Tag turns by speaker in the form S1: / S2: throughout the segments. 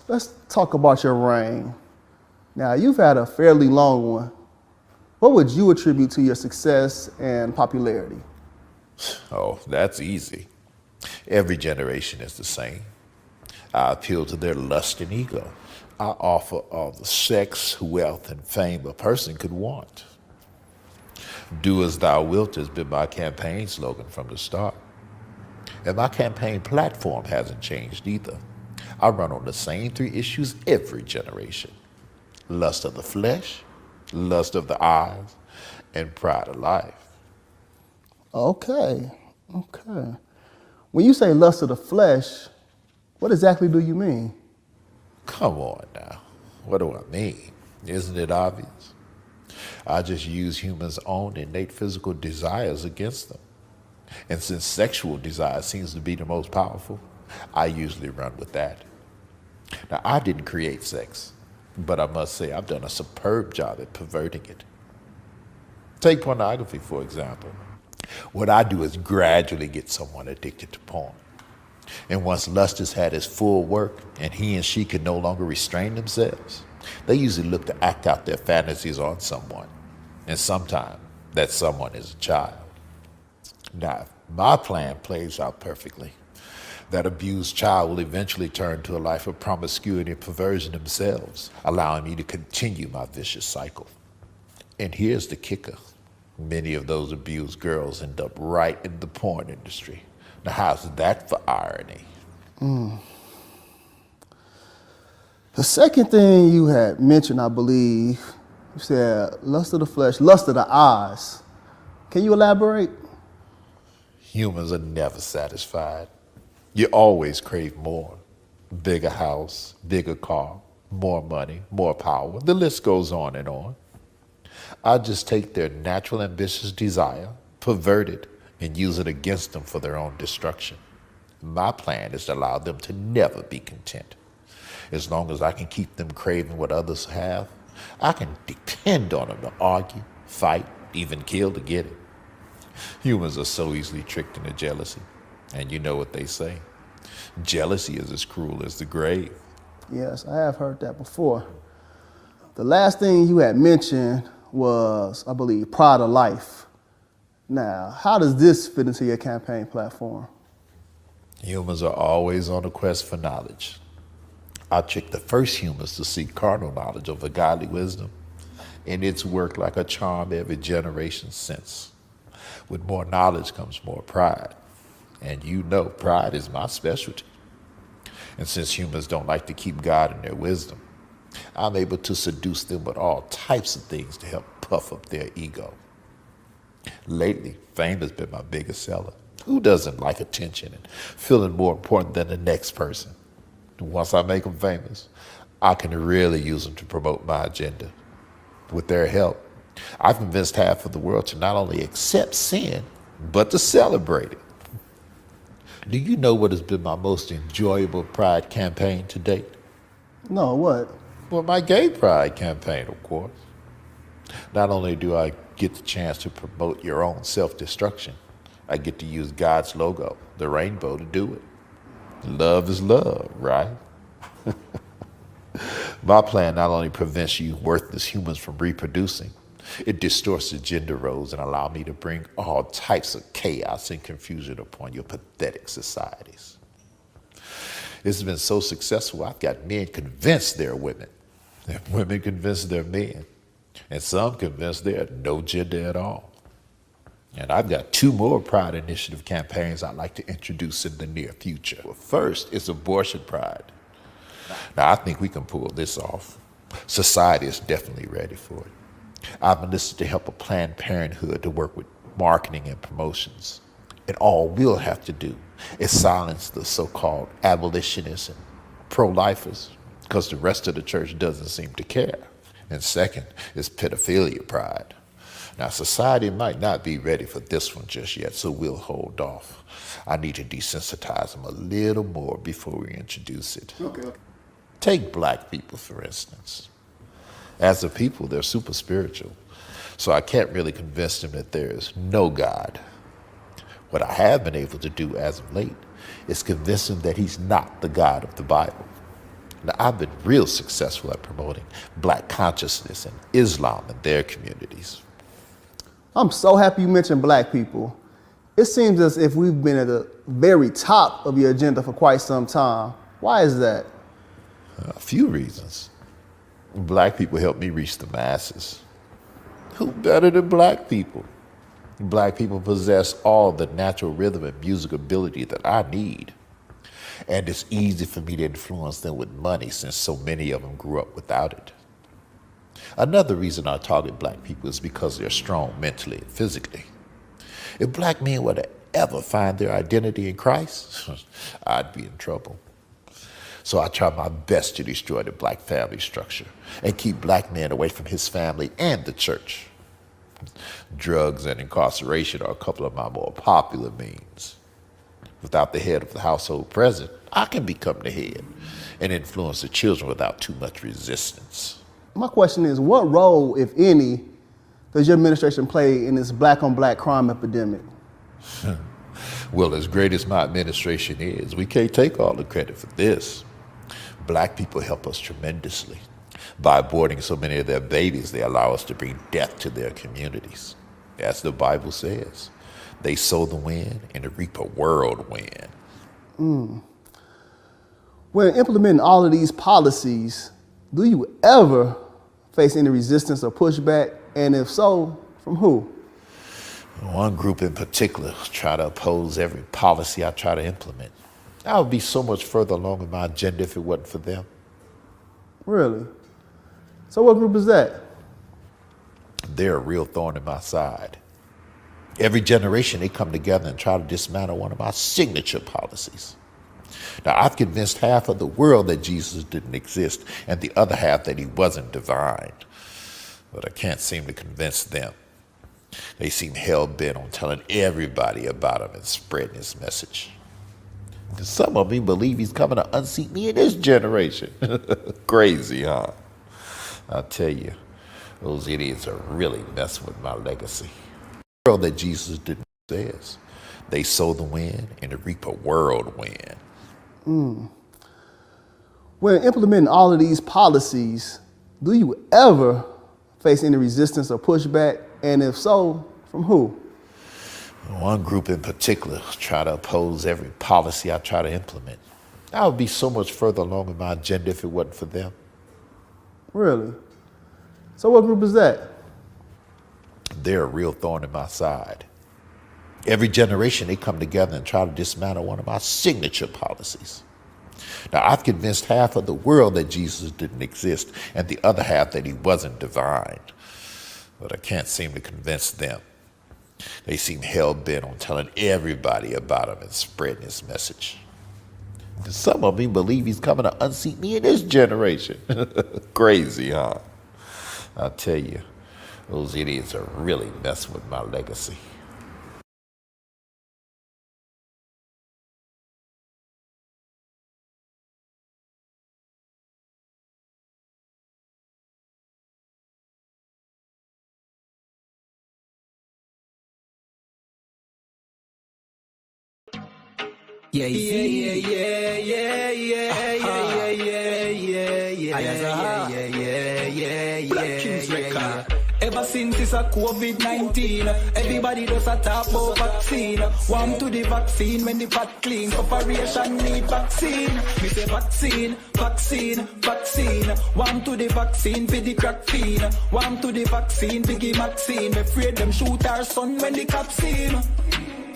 S1: Let's talk about your reign. Now, you've had a fairly long one. What would you attribute to your success and popularity?
S2: Oh, that's easy. Every generation is the same. I appeal to their lust and ego. I offer all the sex, wealth, and fame a person could want. Do as thou wilt has been my campaign slogan from the start. And my campaign platform hasn't changed either. I run on the same three issues every generation: lust of the flesh, lust of the eyes, and pride of life.
S1: Okay. When you say lust of the flesh, what exactly do you mean?
S2: Come on now. What do I mean? Isn't it obvious? I just use humans' own innate physical desires against them. And since sexual desire seems to be the most powerful, I usually run with that. Now, I didn't create sex, but I must say I've done a superb job at perverting it. Take pornography, for example. What I do is gradually get someone addicted to porn. And once lust has had its full work and he and she can no longer restrain themselves, they usually look to act out their fantasies on someone. And sometimes that someone is a child. Now, if my plan plays out perfectly, that abused child will eventually turn to a life of promiscuity and perversion themselves, allowing me to continue my vicious cycle. And here's the kicker. Many of those abused girls end up right in the porn industry. Now, how's that for irony?
S1: The second thing you had mentioned, I believe, you said lust of the flesh, lust of the eyes. Can you elaborate?
S2: Humans are never satisfied. You always crave more. Bigger house, bigger car, more money, more power. The list goes on and on. I just take their natural ambitious desire, pervert it, and use it against them for their own destruction. My plan is to allow them to never be content. As long as I can keep them craving what others have, I can depend on them to argue, fight, even kill to get it. Humans are so easily tricked into jealousy. And you know what they say. Jealousy is as cruel as the grave.
S1: Yes, I have heard that before. The last thing you had mentioned was, I believe, pride of life. Now, how does this fit into your campaign platform?
S2: Humans are always on a quest for knowledge. I tricked the first humans to seek carnal knowledge over godly wisdom, and it's worked like a charm every generation since. With more knowledge comes more pride, and you know pride is my specialty. And since humans don't like to keep God in their wisdom, I'm able to seduce them with all types of things to help puff up their ego. Lately, fame has been my biggest seller. Who doesn't like attention and feeling more important than the next person? Once I make them famous, I can really use them to promote my agenda. With their help, I've convinced half of the world to not only accept sin, but to celebrate it. Do you know what has been my most enjoyable pride campaign to date?
S1: No, what?
S2: Well, my gay pride campaign, of course. Not only do I get the chance to promote your own self-destruction, I get to use God's logo, the rainbow, to do it. Love is love, right? My plan not only prevents you worthless humans from reproducing, it distorts the gender roles and allows me to bring all types of chaos and confusion upon your pathetic societies. It's been so successful, I've got men convinced they're women, and women convinced they're men, and some convinced they're no gender at all. And I've got 2 more Pride Initiative campaigns I'd like to introduce in the near future. Well, first is abortion pride. Now, I think we can pull this off. Society is definitely ready for it. I've enlisted to help a Planned Parenthood to work with marketing and promotions. And all we'll have to do is silence the so-called abolitionists and pro-lifers, because the rest of the church doesn't seem to care. And second is pedophilia pride. Now, society might not be ready for this one just yet, so we'll hold off. I need to desensitize them a little more before we introduce it.
S1: Okay.
S2: Take black people, for instance. As a people, they're super spiritual, so I can't really convince them that there is no God. What I have been able to do as of late is convince them that he's not the God of the Bible. Now, I've been real successful at promoting black consciousness and Islam in their communities.
S1: I'm so happy you mentioned black people. It seems as if we've been at the very top of your agenda for quite some time. Why is that?
S2: A few reasons. Black people help me reach the masses. Who better than black people? Black people possess all the natural rhythm and music ability that I need. And it's easy for me to influence them with money since so many of them grew up without it. Another reason I target black people is because they're strong mentally and physically. If black men were to ever find their identity in Christ, I'd be in trouble. So I try my best to destroy the black family structure and keep black men away from his family and the church. Drugs and incarceration are a couple of my more popular means. Without the head of the household present, I can become the head and influence the children without too much resistance.
S1: My question is, what role, if any, does your administration play in this black-on-black crime epidemic?
S2: Well, as great as my administration is, we can't take all the credit for this. Black people help us tremendously. By aborting so many of their babies, they allow us to bring death to their communities. As the Bible says, they sow the wind and reap a whirlwind.
S1: When implementing all of these policies, do you ever face any resistance or pushback? And if so, from who?
S2: One group in particular try to oppose every policy I try to implement. I would be so much further along in my agenda if it wasn't for them.
S1: Really? So what group is that?
S2: They're a real thorn in my side. Every generation, they come together and try to dismantle one of my signature policies. Now, I've convinced half of the world that Jesus didn't exist and the other half that he wasn't divine. But I can't seem to convince them. They seem hell-bent on telling everybody about him and spreading his message. Some of them believe he's coming to unseat me in this generation. Crazy, huh? I'll tell you, those idiots are really messing with my legacy. The world that Jesus didn't exist. They sow the wind and reap a whirlwind.
S1: When implementing all of these policies, do you ever face any resistance or pushback? And if so, from who?
S2: One group in particular try to oppose every policy I try to implement. I would be so much further along in my agenda if it wasn't for them.
S1: Really? So what group is that?
S2: They're a real thorn in my side. Every generation, they come together and try to dismantle one of my signature policies. Now, I've convinced half of the world that Jesus didn't exist and the other half that he wasn't divine. But I can't seem to convince them. They seem hell-bent on telling everybody about him and spreading his message. Some of them believe he's coming to unseat me in this generation. Crazy, huh? I'll tell you, those idiots are really messing with my legacy.
S3: Yeah, yeah, yeah, yeah, yeah, yeah, yeah, yeah, yeah, yeah. Ever since it's a COVID-19, everybody does a talk about vaccine. Warm to the vaccine when the pot clean. Operation need vaccine. We say vaccine, vaccine, vaccine. Warm to the vaccine for the crack fiend. Warm to the vaccine for the vaccine. We afraid them shoot our son when the cops see him.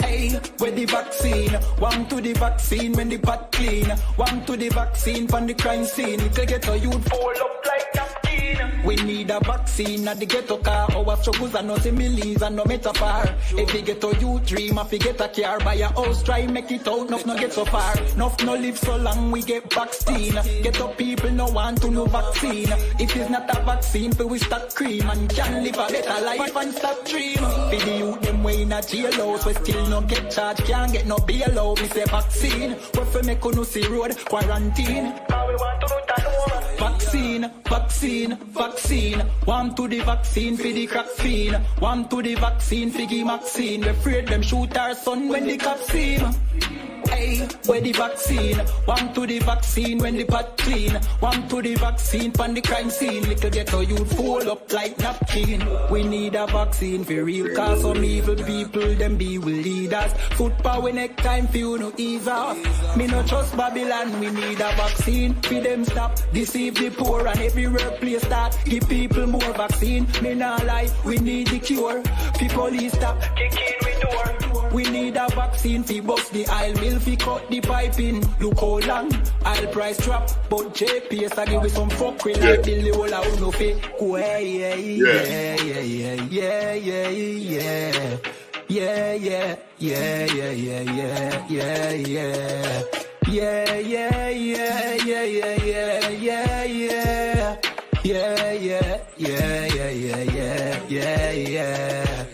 S3: Hey, where the vaccine? One to the vaccine when the pot clean. One to the vaccine from the crime scene. It take it to youth fall up like napkin. We need a vaccine at the ghetto car. Our struggles are no similes and no metaphor. If we get to youth dream, if we get a car, buy a house, try make it out, enough no get so far. Enough no live so long, we get vaccine. Get up people no want to no vaccine. If it's not a vaccine, we start cream and can live a better life and stop dream. For the youth them way in a jail house, we still no get charged, can't get no bail out. We say vaccine, we fi make no see road quarantine. Vaccine, vaccine, vaccine. One to the vaccine for the crack fiend. One to the vaccine for the vaccine. We afraid them shoot our son when the cops see him. Hey, Hey, where the vaccine? One to the vaccine when the pot clean. One to the vaccine from the crime scene. Little ghetto youth fold up like napkin. We need a vaccine for real, cause some evil people, them be with leaders. Foot power next time for you no ease off. Me no trust Babylon, we need a vaccine. For them stop, deceive the poor and every workplace start. Give people more vaccine. Me nah lie, we need the cure. For police stop, kick in we door. We need a vaccine fi bust the aisle mill fi cut the piping. Look how long aisle price drop, but JPS I give we some fuck we like the whole out no fi. Yeah, yeah, yeah, yeah, yeah, yeah, yeah. Yeah, yeah, yeah, yeah, yeah, yeah, yeah, yeah. Yeah, yeah, yeah, yeah, yeah, yeah, yeah, yeah. Yeah, yeah, yeah, yeah, yeah, yeah, yeah.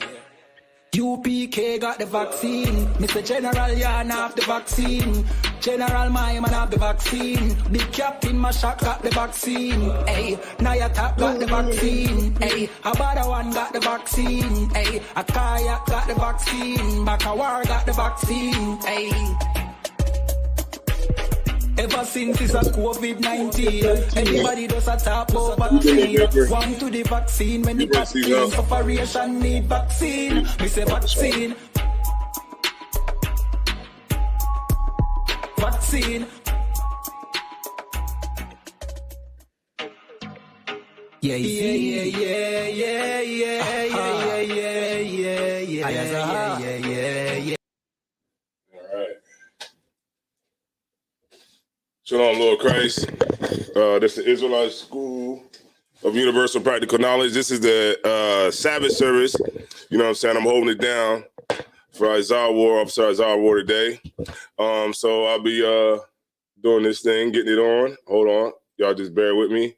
S3: UPK got the vaccine. Mr. General Yan have the vaccine. General my man have the vaccine. Big Captain Mashak got the vaccine. Hey, Nayatap got the vaccine. Hey, Abada one got the vaccine. Hey, Akaya got the vaccine. Bakawar got the vaccine. Hey. Ever since it's a COVID-19, everybody does a talk about vaccine. One to the vaccine when the vaccine operation need vaccine. We say vaccine. Vaccine. Yeah, yeah, yeah, yeah, yeah, yeah, yeah, yeah, yeah, yeah, yeah, yeah.
S4: Shalom, Lord Christ. This is the Israelite School of Universal Practical Knowledge. This is the Sabbath service. You know what I'm saying? I'm holding it down for Officer Isaiah War today. So I'll be doing this thing, getting it on. Hold on. Y'all just bear with me.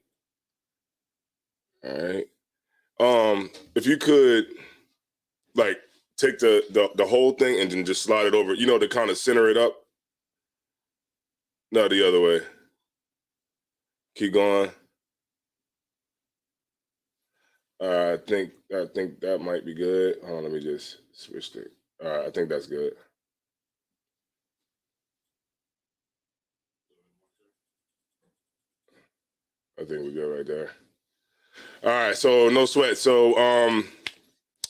S4: All right. If you could, like, take the whole thing and then just slide it over, you know, to kind of center it up. No, the other way. Keep going. I think that might be good. Hold on, let me just switch it. All right, I think that's good. I think we're good right there. All right, so no sweat. So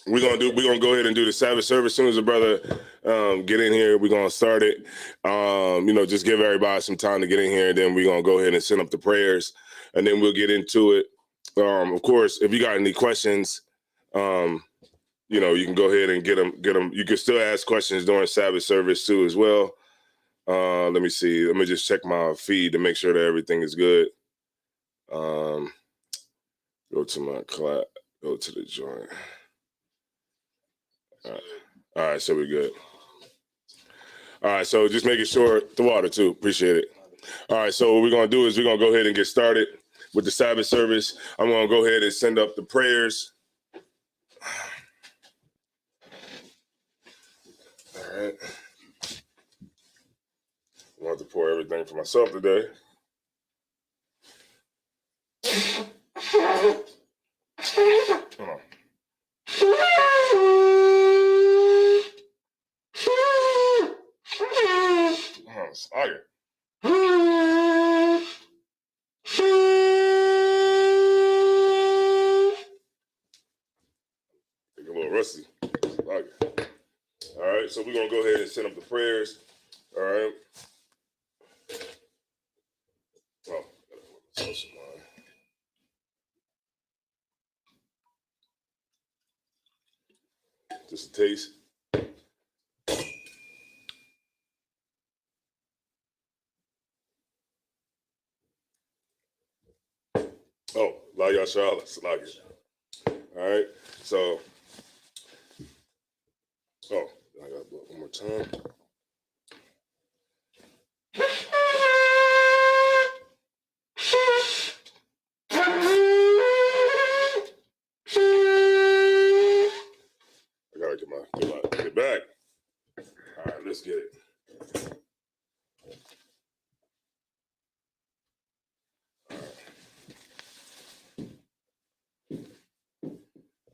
S4: we're gonna go ahead and do the Sabbath service. As soon as the brother get in here, we're gonna start it. You know, just give everybody some time to get in here, and then we're gonna go ahead and send up the prayers, and then we'll get into it. Of course, if you got any questions, you know, you can go ahead and get them. You can still ask questions during Sabbath service too, as well. Let me see. Let me just check my feed to make sure that everything is good. Go to my class. Go to the joint. All right, so we're good. All right, so just making sure, the water too, appreciate it. All right, so what we're gonna do is we're gonna go ahead and get started with the Sabbath service. I'm gonna go ahead and send up the prayers. All right. I want to pour everything for myself today. Come on. Fire. Get a little rusty. Fire. All right, so we're gonna go ahead and send up the prayers. All right. Oh, just a taste. Oh, La Yashar, all right, so, oh, I got to blow one more time. I got to get back. All right, let's get it.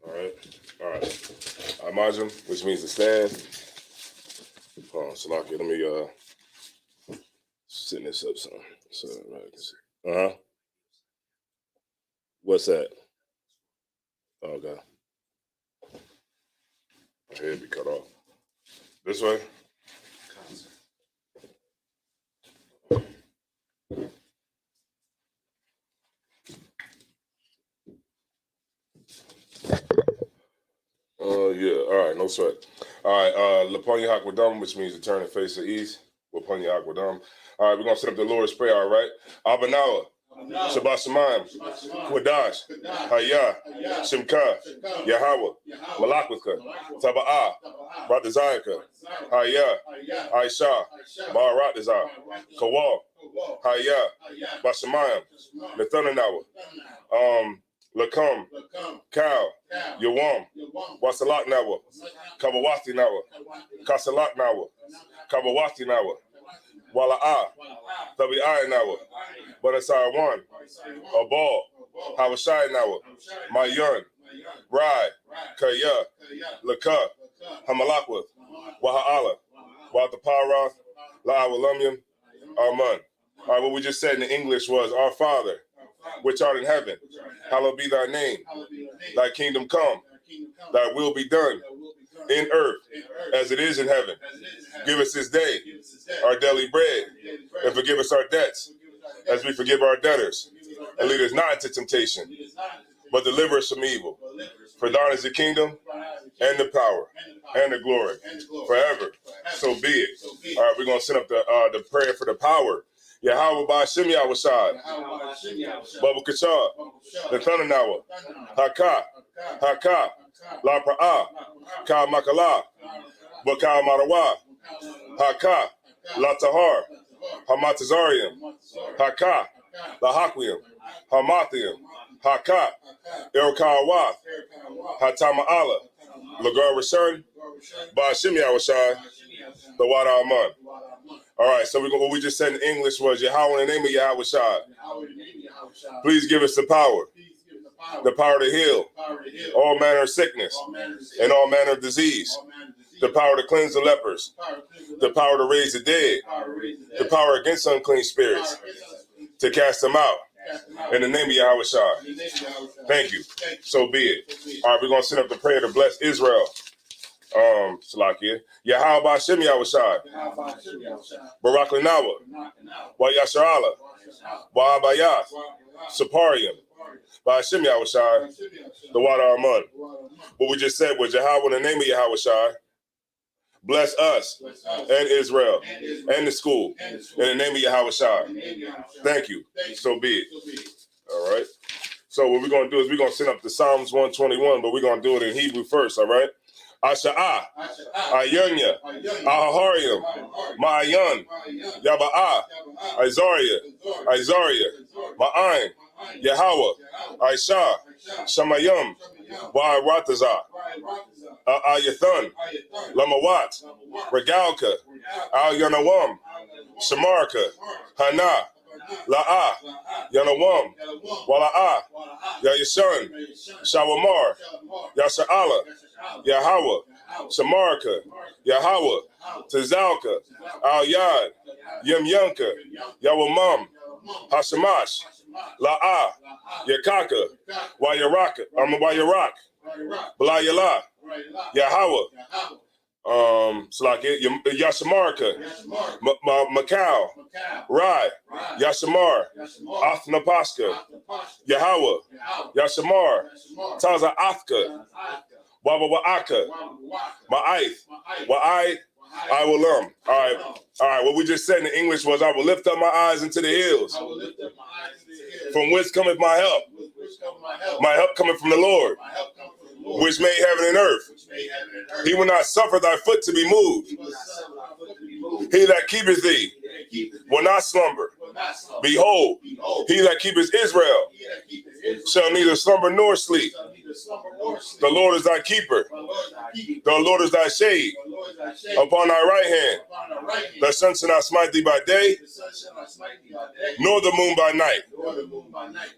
S4: All right. Imajim, which means to stand. Hold on, Salaki, let me setting this up some. So right. What's that? Oh, okay. My head be cut off. This way. Yeah, all right, no sweat. All right, Laponya Hakwadam, which means to turn and face the east. Laponya Hakwadam. All right, we're gonna set up the Lord's Prayer, all right? Abanawa, Shabbat Shemayim, Kwadash, Hayah, Shemka, Yahweh, Malakwika, Taba'ah, Ratazayaka, Hayah, Aisha, Baratazah, Kawal, Hayah, Bashamayim, Nathananawa, Lakam, Kal, Yawam, Wasalak Nawa, Kabawati Nawa, Kasalak Nawa, Kabawati Nawa, Wala'a, Tabi'ai Nawa, Badasai One, Abal, Hawashai Nawa, Mayun, Rai, Kaya, Laka, Hamalakwa, Waha'ala, Wataparath, La'awalumium, Aman. All right, what we just said in English was, Our Father, which art in heaven, hallowed be thy name. Thy kingdom come, thy will be done in earth as it is in heaven. Give us this day our daily bread, and forgive us our debts as we forgive our debtors. And lead us not into temptation, but deliver us from evil. For thine is the kingdom, and the power, and the glory, forever. So be it. All right, we're going to set up the prayer for the power. Yahweh Ba'ashem Yahweh Baba Kachar, the Thunanawa, Haka, La Pra'a, Ka Makala, Baka Marawa, Haka, La Tahar, Hamatazarium, Haka, La Haquium, Hamathium, Haka, Erkawath, Hatama Allah, Lagar Rishon, Ba'ashem Yahweh the Wada Aman. All right, so what we just said in English was Yahweh in the name of Yahweh Shai. Please give us the power to heal all manner of sickness and all manner of disease, the power to cleanse the lepers, the power to raise the dead, the power against unclean spirits, to cast them out. In the name of Yahweh Shai. Thank you. So be it. All right, we're going to set up the prayer to bless Israel. Salakia. Yahweh Ba'ashem Yahweh Shai. Barak Lanawa. Wa Yasharala. Wa Abayath. Saparium. Ba'ashem Yahweh Shai. The Wada Arman. What we just said was Yahweh in the name of Yahweh Shai. Bless us and Israel and the school in the name of Yahweh Shai. Thank you. So be it. All right. So what we're going to do is we're going to send up the Psalms 121, but we're going to do it in Hebrew first. All right. Asha'ah, Ayunya, Ahaharium, Ma'ayan, Yaba'ah, Izaria, Ma'ain, Yahweh, Aisha, Shamayam, Wa'aratazah, Ayathan, Lamawat, Regalka, Al-Yanawam, Shamarka, Hana, La'ah, Yanawam, Wala'ah, Yayashan, Shawamar, Yasha'ala, Yahweh, Shamarka, Yahweh, Tazalka, Al-Yad, Yemyanka, Yawamam, Hashamash, La'ah, Yakaka, Wayarak, Blayala, Yahweh, Yashamarka, Macau, Rai, Yashamar, Athnapaska, Yahweh, Yashamar, Taza Athka, Waba Wa'aka, Ma'aith, Wa'ai, I will All right. What we just said in English was, I will lift up my eyes into the hills. From whence cometh my help? My help cometh from the Lord, which made heaven and earth. He will not suffer thy foot to be moved. He that keepeth thee will not slumber. Behold, he that keepeth Israel shall neither slumber nor sleep. The Lord is thy keeper. The Lord is thy shade upon thy right hand. The sun shall not smite thee by day, nor the moon by night.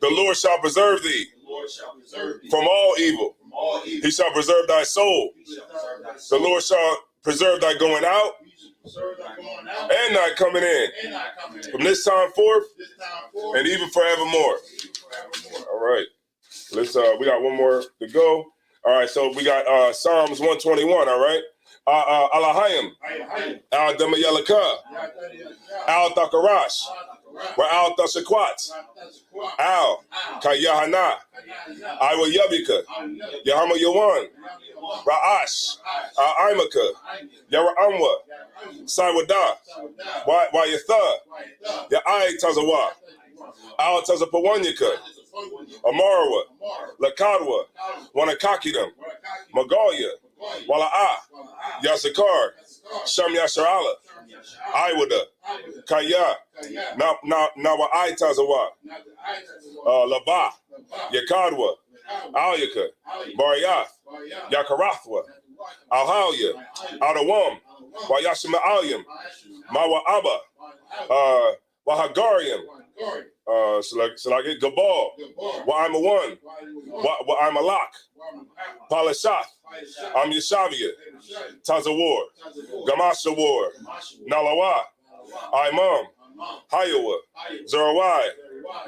S4: The Lord shall preserve thee from all evil. He shall preserve thy soul. The Lord shall preserve thy going out and not coming in, from this time forth and even forevermore. All right. Let's we got one more to go. All right, so we got Psalms 121, all right? Alahayim, Al Damayalaka, Al Takarash, Al Tashakwat, Al Kayahana, Iwa Yabika, Yahama Yawan, Ra'ash, Imaka, Yara Amwa, Saiwada, Wayatha, Ya'ai Tazawa, Al Tazapawanyaka, Amarawa, Lakadwa, Wanakakidam, Magalia, Wala'a, Yasakar, Sham Yasharala, Iwada, Kaya, Nawa Tazawa, Laba, Yakadwa, Alyaka, Bariath, Yakarathwa, Alhalia, Adawam, Wayashima Alyam, Mawa Abba, Wahagariam, Salagit Gabal, I'm a one, I'm a lock, Palashath, I'm Yeshavia, Tazawar, Gamasha War, Nalawa, Imam, Hayawa, Zerawai,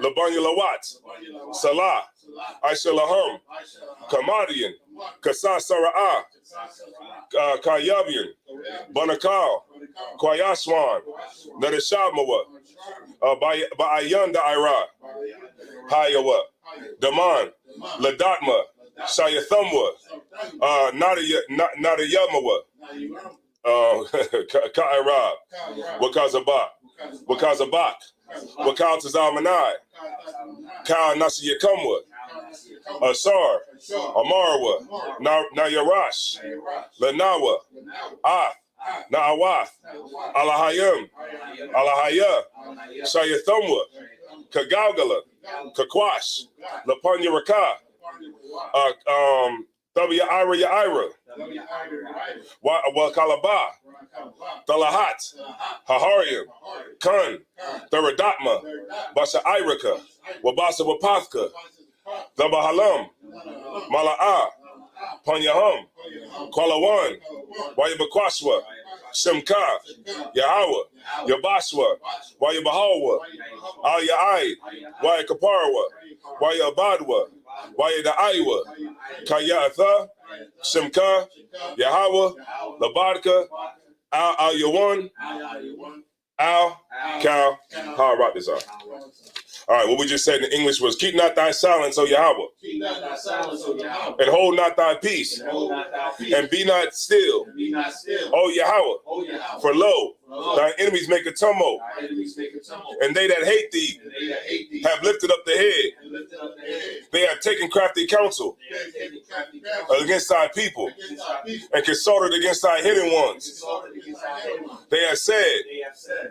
S4: Labanya Lawat, Salah, Aisha Laham, Kamadian, Kasa Sara'ah, Kayabian, Banakal, Kwayaswan, Nadashabmawa, Ba'ayan Da'ira, Hayawa, Daman, Ladatma, Shayathamwa, Nadayamawa, Ka'irab, Wakazabak, Wakal Tazamanai, Kal Nasiyakamwa, Asar, Amarwa, Nayarash, Lanawa, Na'awath, Alahayim, Alahaya, Shayathamwa, Kagalgala, Kakwash, Lapanya Raka, Yaira, Wakalaba, Talahat, Haharium, Kun, Theradatma, Basha Iraka, Wabasa Wapathka, Dabahalam, Mala'a, Panyaham, Kwalawan, Wayabakwashwa, Shemka, Yahawah, Yabashwa, Wayabahawa, Al Ya'ai, Wayakaparwa, Wayabadwa, Wayadaiwa, Kayatha, Shemka, Yahawah, Labadka, Al Yawan, Al Cal. How I rock this up. All right, what we just said in English was, keep not thy silence, O Yahweh, and hold not thy peace, and be not still, O Yahweh, for lo, thy enemies make a tumult, and they that hate thee have lifted up the head. They have taken crafty counsel against thy people, and consulted against thy hidden ones. They have said,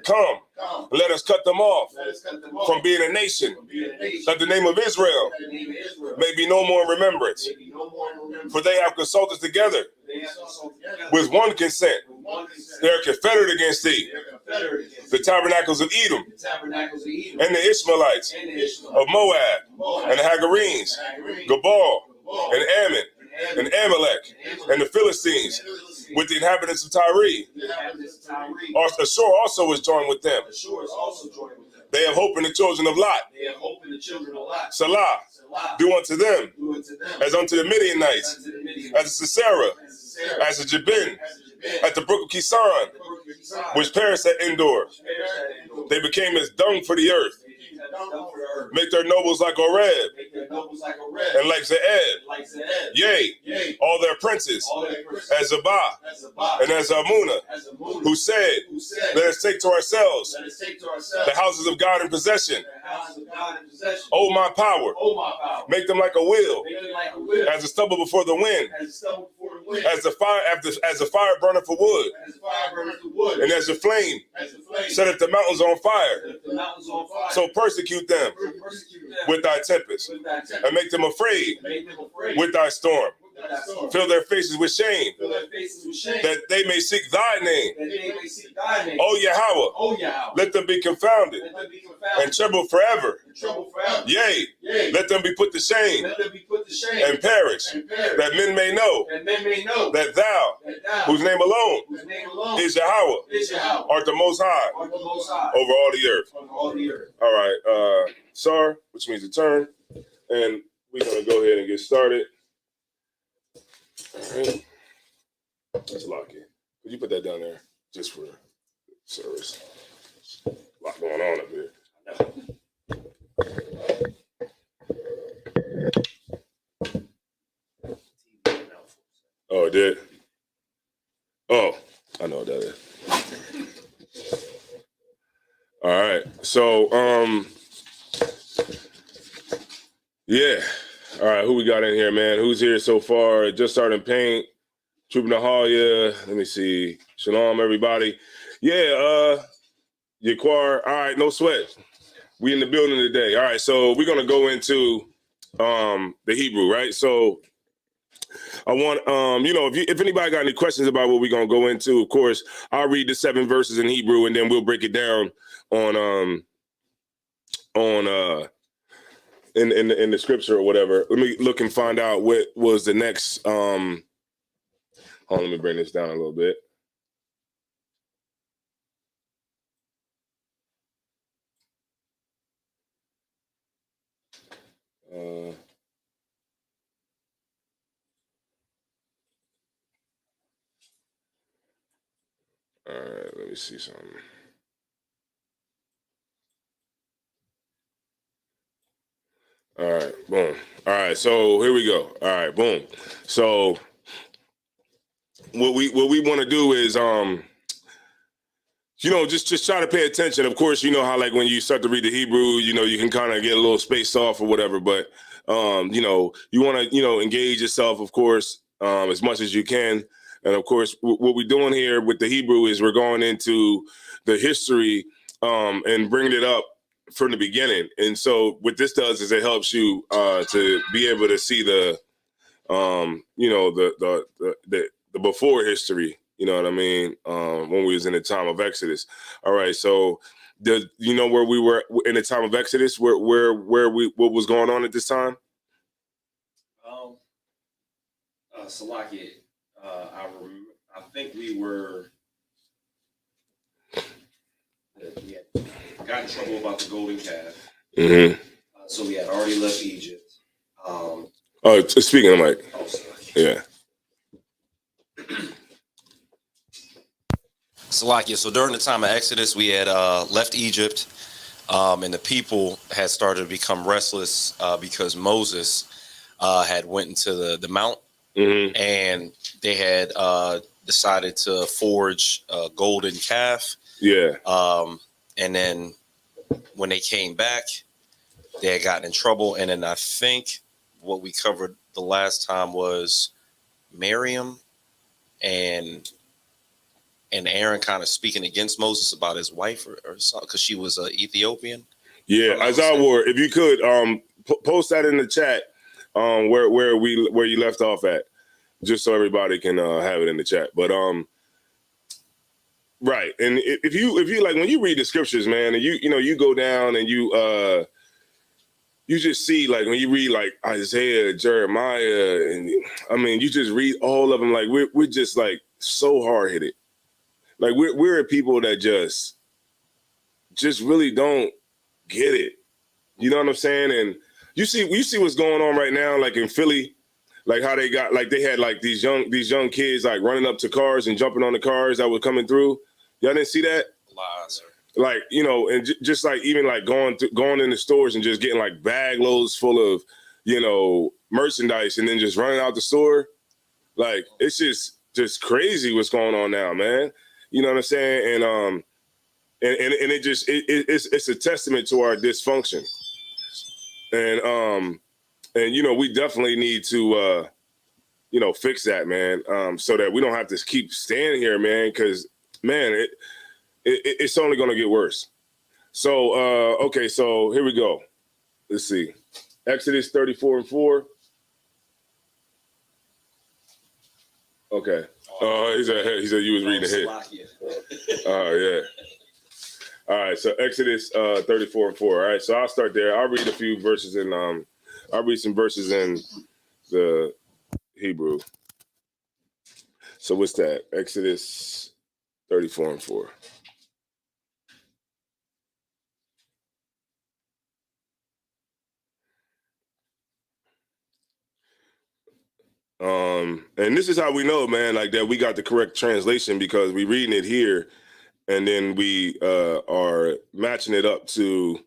S4: come, let us cut them off from being a nation, that the name of Israel may be no more in remembrance. For they have consulted together with one consent. They are confederate against thee, the tabernacles of Edom, and the Ishmaelites of Moab, and the Hagarenes, Gabal, and Ammon, and Amalek, and the Philistines, with the inhabitants of Tyre. Ashur also was joined with them. They have hope in the children of Lot. Salah, do unto them as unto the Midianites, as the Sisera, as the Jabin, at the brook of Kisan, which perished at Endor. They became as dung for the earth. Make their nobles like Oreb, and like Zeeb. Yea, all their princes, as Zabah, and as Amunah, who said, let us take to ourselves the houses of God in possession. O my power, make them like a wheel, as the stubble before the wind, as the fire burneth for wood, and as the flame setteth the mountains on fire. So persecute them with thy tempest, and make them afraid with thy storm. Fill their faces with shame. That they may seek thy name. O Yahweh. Let them be confounded. And trouble forever. Yea. Let them be put to shame. And perish. That men may know. That thou, whose name alone is Yahweh, art the most high over all the earth. All right. Sar, which means to turn. And we're going to go ahead and get started. All right. Let's lock it. Could you put that down there just for service? A lot going on up here. Oh, it did? Oh, I know what that is. All right. So, yeah. All right, who we got in here, man? Who's here so far? Just starting paint. Trooping the hall, yeah. Let me see. Shalom, everybody. Yeah, Yaquar. All right, no sweat. We in the building today. All right, so we're gonna go into the Hebrew, right? So I want if anybody got any questions about what we're gonna go into, of course, I'll read the 7 verses in Hebrew and then we'll break it down on in the scripture or whatever. Let me look and find out what was the next hold on, let me bring this down a little bit. All right, let me see something. All right, boom. All right, so here we go. All right, boom. So what we want to do is just try to pay attention. Of course, you know how like when you start to read the Hebrew, you can kind of get a little spaced off or whatever, but you want to engage yourself, of course, as much as you can. And of course, what we're doing here with the Hebrew is we're going into the history and bringing it up from the beginning. And so what this does is it helps you to be able to see the before history. You know what I mean? When we was in the time of Exodus. All right. So where we were in the time of Exodus, what was going on at this time?
S5: Salaki, I think we had got in trouble about the golden calf.
S4: Mm-hmm.
S5: So we had already left Egypt.
S4: Speaking of Mike.
S5: Oh,
S4: yeah.
S5: Salakia, so during the time of Exodus, we had left Egypt, and the people had started to become restless because Moses had went into the mount,
S4: mm-hmm.
S5: and they had decided to forge a golden calf.
S4: Yeah.
S5: And then when they came back, they had gotten in trouble. And then I think what we covered the last time was Miriam and Aaron kind of speaking against Moses about his wife or something because she was Ethiopian.
S4: Yeah, Azawar, if you could post that in the chat where you left off at, just so everybody can have it in the chat. But right, and if you like when you read the scriptures, man, and you go down and you just see like when you read like Isaiah, Jeremiah, and I mean you just read all of them like we're just like so hard headed. Like we're people that just really don't get it. You know what I'm saying? And you see what's going on right now, like in Philly, like how they had like these young kids like running up to cars and jumping on the cars that were coming through. Y'all didn't see that?
S5: Lies.
S4: Like, and just like even like going in the stores and just getting like bag loads full of, merchandise and then just running out the store. Like it's just crazy what's going on now, man. You know what I'm saying? And it's a testament to our dysfunction. And we definitely need to fix that, man. So that we don't have to keep staying here, man, because man, it's only gonna get worse. So okay, so here we go. Let's see. Exodus 34:4. Okay. He said you was reading ahead. Yeah. All right. So Exodus 34 and 4. All right. So I'll start there. I'll read a few verses in I'll read some verses in the Hebrew. So what's that? Exodus 34 and 4. And this is how we know, man, like that we got the correct translation because we reading it here and then we are matching it up to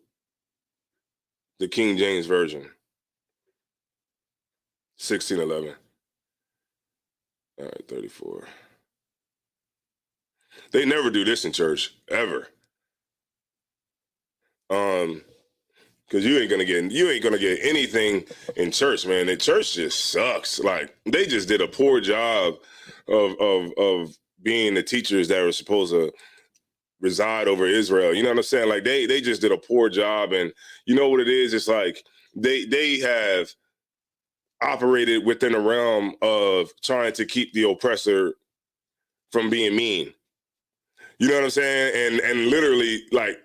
S4: the King James Version, 1611. All right, 34. They never do this in church, ever. Because you ain't gonna get anything in church, man. The church just sucks. Like they just did a poor job of being the teachers that were supposed to reside over Israel. You know what I'm saying? Like they just did a poor job, and you know what it is? It's like they have operated within the realm of trying to keep the oppressor from being mean. You know what I'm saying? And literally, like,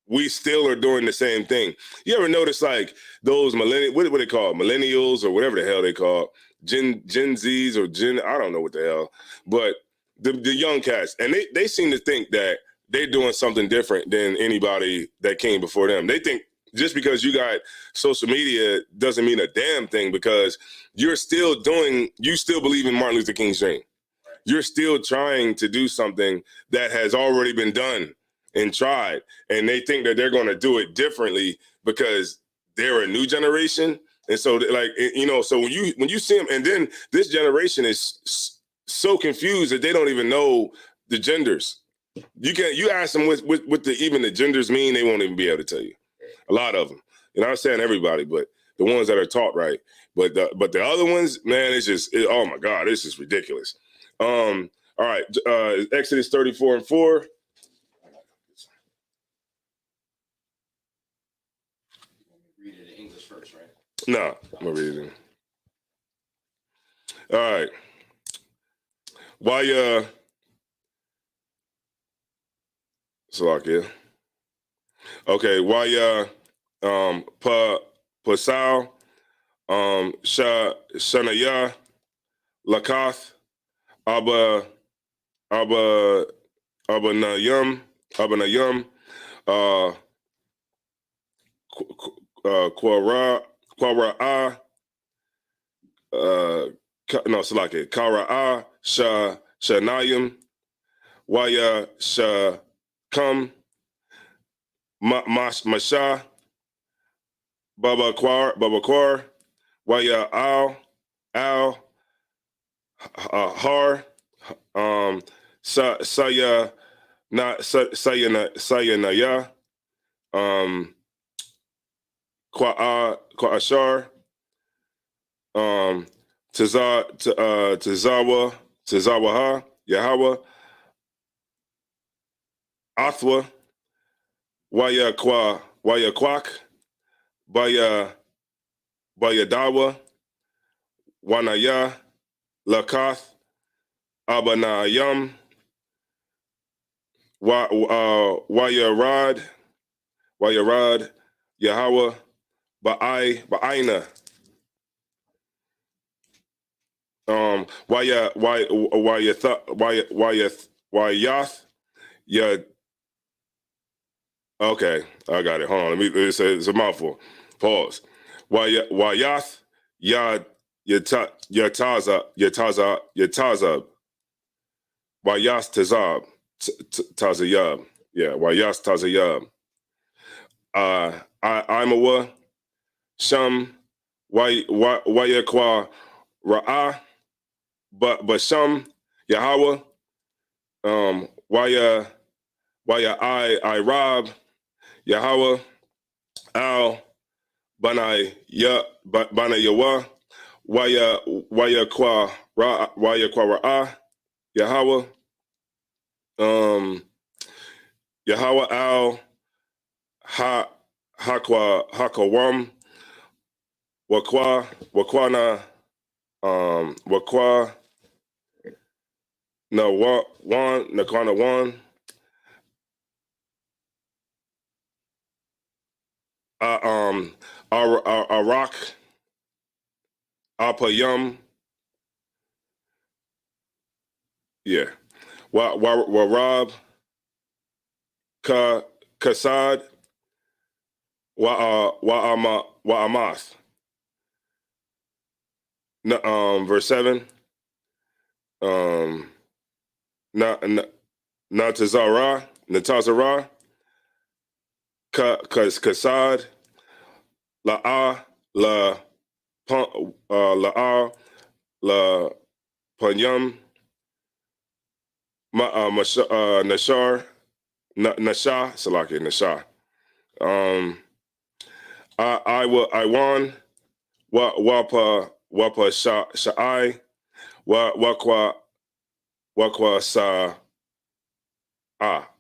S4: we still are doing the same thing. You ever notice, like, those what they call millennials or whatever the hell they call Gen Zs or I don't know what the hell, but the young cats, and they seem to think that they're doing something different than anybody that came before them. They think just because you got social media doesn't mean a damn thing because you still believe in Martin Luther King's dream. You're still trying to do something that has already been done and tried, and they think that they're going to do it differently because they're a new generation. And so, like, you know, so when you see them, and then this generation is so confused that they don't even know the genders. You ask them what even the genders mean, they won't even be able to tell you. A lot of them. You know, I'm saying everybody, but the ones that are taught right. But the other ones, man, oh my God, it's just ridiculous. All right, Exodus 34 and 4.
S5: Read it in English first, right?
S4: No, I'm gonna read it. All right. Why Salakia. Okay, why Pasal Shanaya Lakath Abba Nayum Quara Salaki Kara'a Shanayim Waya Kam Masha Baba Kwar Waya Al Har Saya Naya Kwa Ashar Tazawaha Yahweh Athwa Waya Kwak Baya Dawa Wanaya Lakath Abanayam Waya Rad Yahweh Ba'aina Wayath Ya. Okay, I got it. Hold on, it's a mouthful. Pause. Wayath Yatazab Wayas Tazayab. Yeah, Wayas Tazayab. Imawa Sham Wayakwa Ra'ah Basham Yahweh Waya I Rob Yahweh Al Banai Yawa Waya Kwa Ra'ah Yahweh Yahweh Al Hakawam Wakwana Wakwa no one Nakwana one. Arak Apayum. Yeah. Rob Kasad wa Amath. Verse 7. Natazara Kasad La La La La Panyam Nashar Nasha Salaki Nasha. I won wapa sha'ai wakwa sa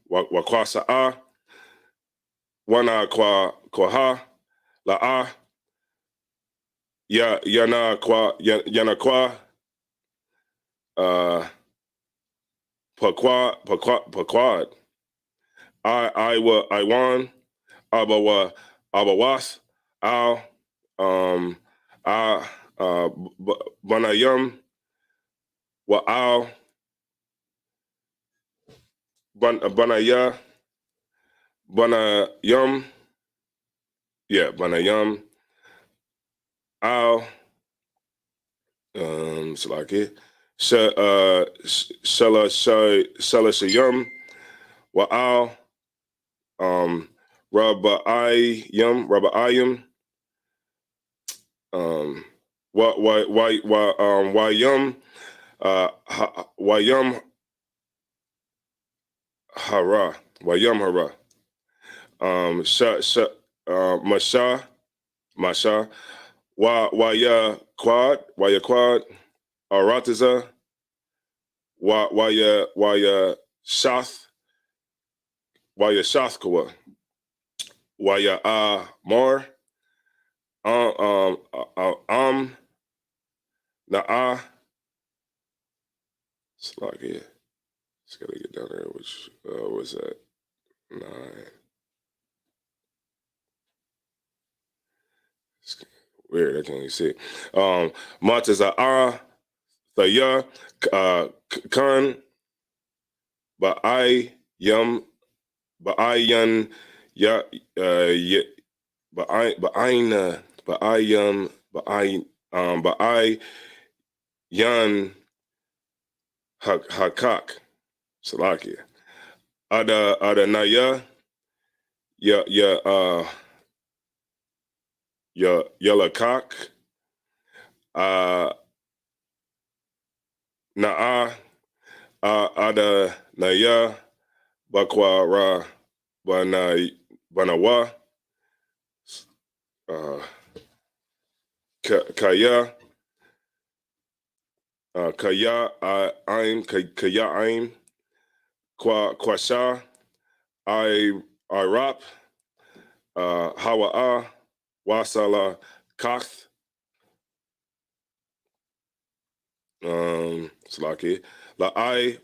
S4: wakwa sa'a wana kwa la yana kwa paquad I won abawas al banayum wa al banaya banayum banayum al Salaki Shalashayum wa al Rabbaayum Wayum Wayum Hara Masha Waya Quad Aratiza Waya Shathkawa Waya Mar Na'a Slaki. Just gotta get down there. Which was that? 9. It's weird. I can't even see. Mataza Ara Thaya Khan Ba'ayam Ba'ayan Ya Ba'ayna Ba'ayam Ba'ayan Hakak Salakia Ada Naya Yalakak Na'a Ada Naya Bakwa Banawa Kaya Kaya Aim Kwasha Irap Hawa'a Wasala Kath Slaki La'ai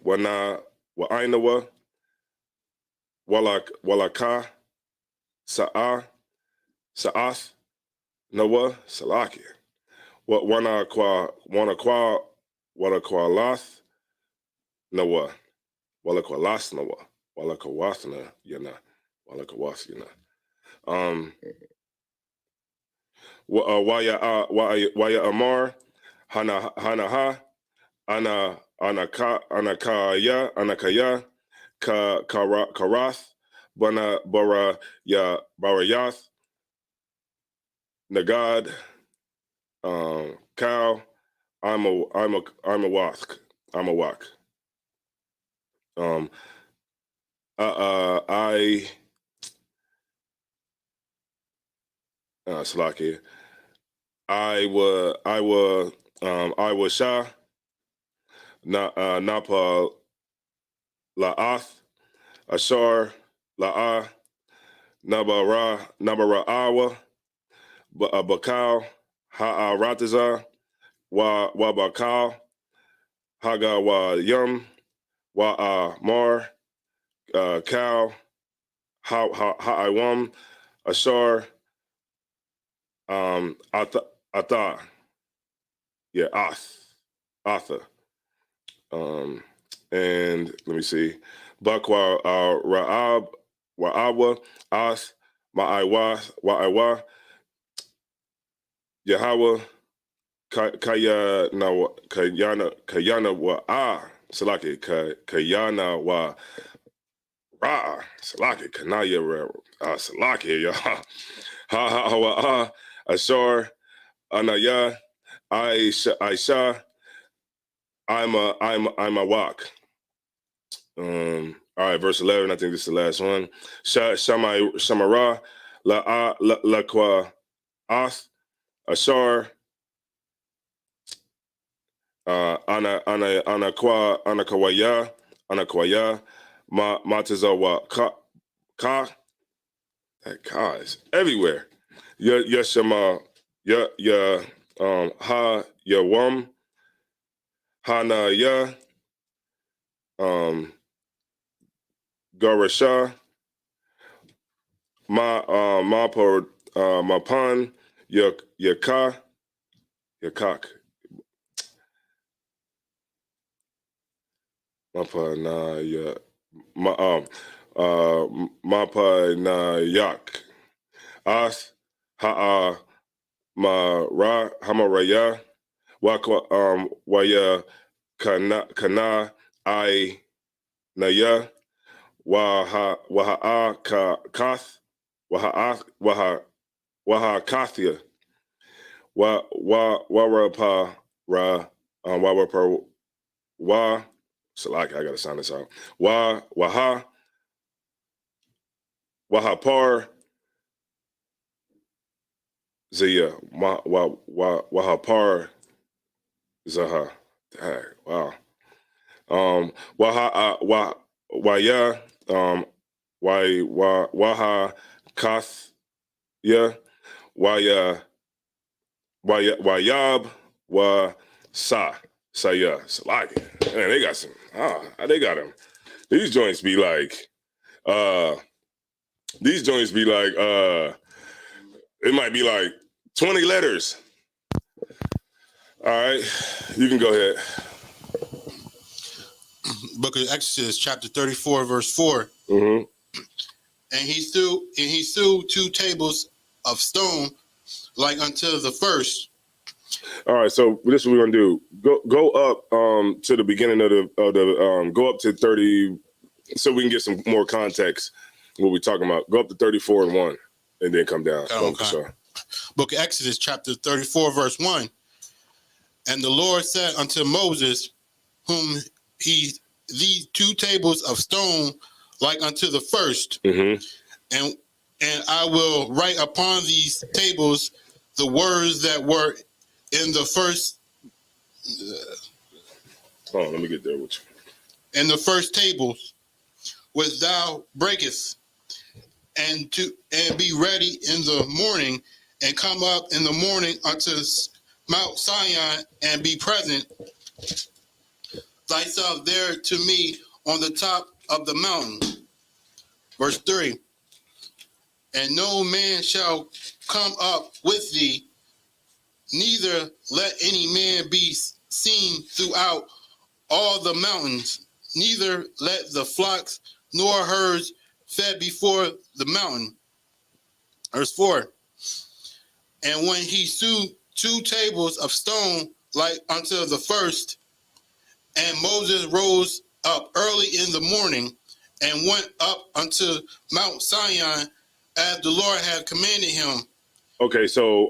S4: Wa'ainawa Walaka Sa'ath Nawa Salaki Wanaqua Lath Nawa Walakawas Nawa Walakawasna Yana Walakawas Yana Waya Amar Hanaha Anakaya Karath Bara Barayath Nagad Cow I'm a wask I Slaki I was Shah Napa La'ath Ashar La'a Nabara Awa Bakal Ha'aratiza Wa Bakal Haga Wa Yum Mar, Cal, Ha'aiwam, Ashar, Atha, yeah, Atha. And let me see, Bakwa, Ra'ab, Wa'awa, Ath, Wa'aiwa, Yahweh, Kayana Wa'a, Salaki, Kayana Wa Ra'a, Salaki, Kanaya Salaki, Wa'a, Ashar, Anaya, Aisha, I'm a walk. All right, verse 11. I think this is the last one. Shamara, la kwa ath, Ashar, ana kwaya, matazawa ka. That ka is everywhere. Ya shama, ya ha ya wam, hana ya, Garasha, Mapan, Yakak, Mapa na ya, Mapa na yak, Ath, Ha'a, Hamaraya, Waya, Kana, I, Naya, Waha'a Kath, Waha Kathia, Warapa Warapa Wa Salaki, I gotta sound this out. Wahapar Zaya Wahapar Zaha. Dang, wow. Waya Waha Kath, yeah, Wayab Wa Saya Salaki. Man, they got some. They got them. These joints be like, it might be like 20 letters. All right, you can go ahead.
S6: Book of Exodus, chapter 34, verse 4.
S4: Mm-hmm.
S6: And he threw 2 tables of stone like unto the first.
S4: All right, so this is what we're gonna do. Go up to the beginning of the go up to 30, so we can get some more context what we're talking about. Go up to 34 and 1, and then come down.
S6: Okay.
S4: Sorry.
S6: Book of Exodus, chapter 34, verse 1. And the Lord said unto Moses, whom these 2 tables of stone like unto the first,
S4: Mm-hmm.
S6: and I will write upon these tables the words that were in the first.
S4: Hold on, let me get there with you.
S6: In the first tables, which thou breakest, and be ready in the morning, and come up in the morning unto Mount Sinai, and be present thyself there to me on the top of the mountain. Verse 3. And no man shall come up with thee, neither let any man be seen throughout all the mountains, neither let the flocks nor herds fed before the mountain. Verse 4. And when he threw 2 tables of stone like unto the first, and Moses rose up early in the morning and went up unto Mount Sinai as the Lord had commanded him.
S4: Okay, so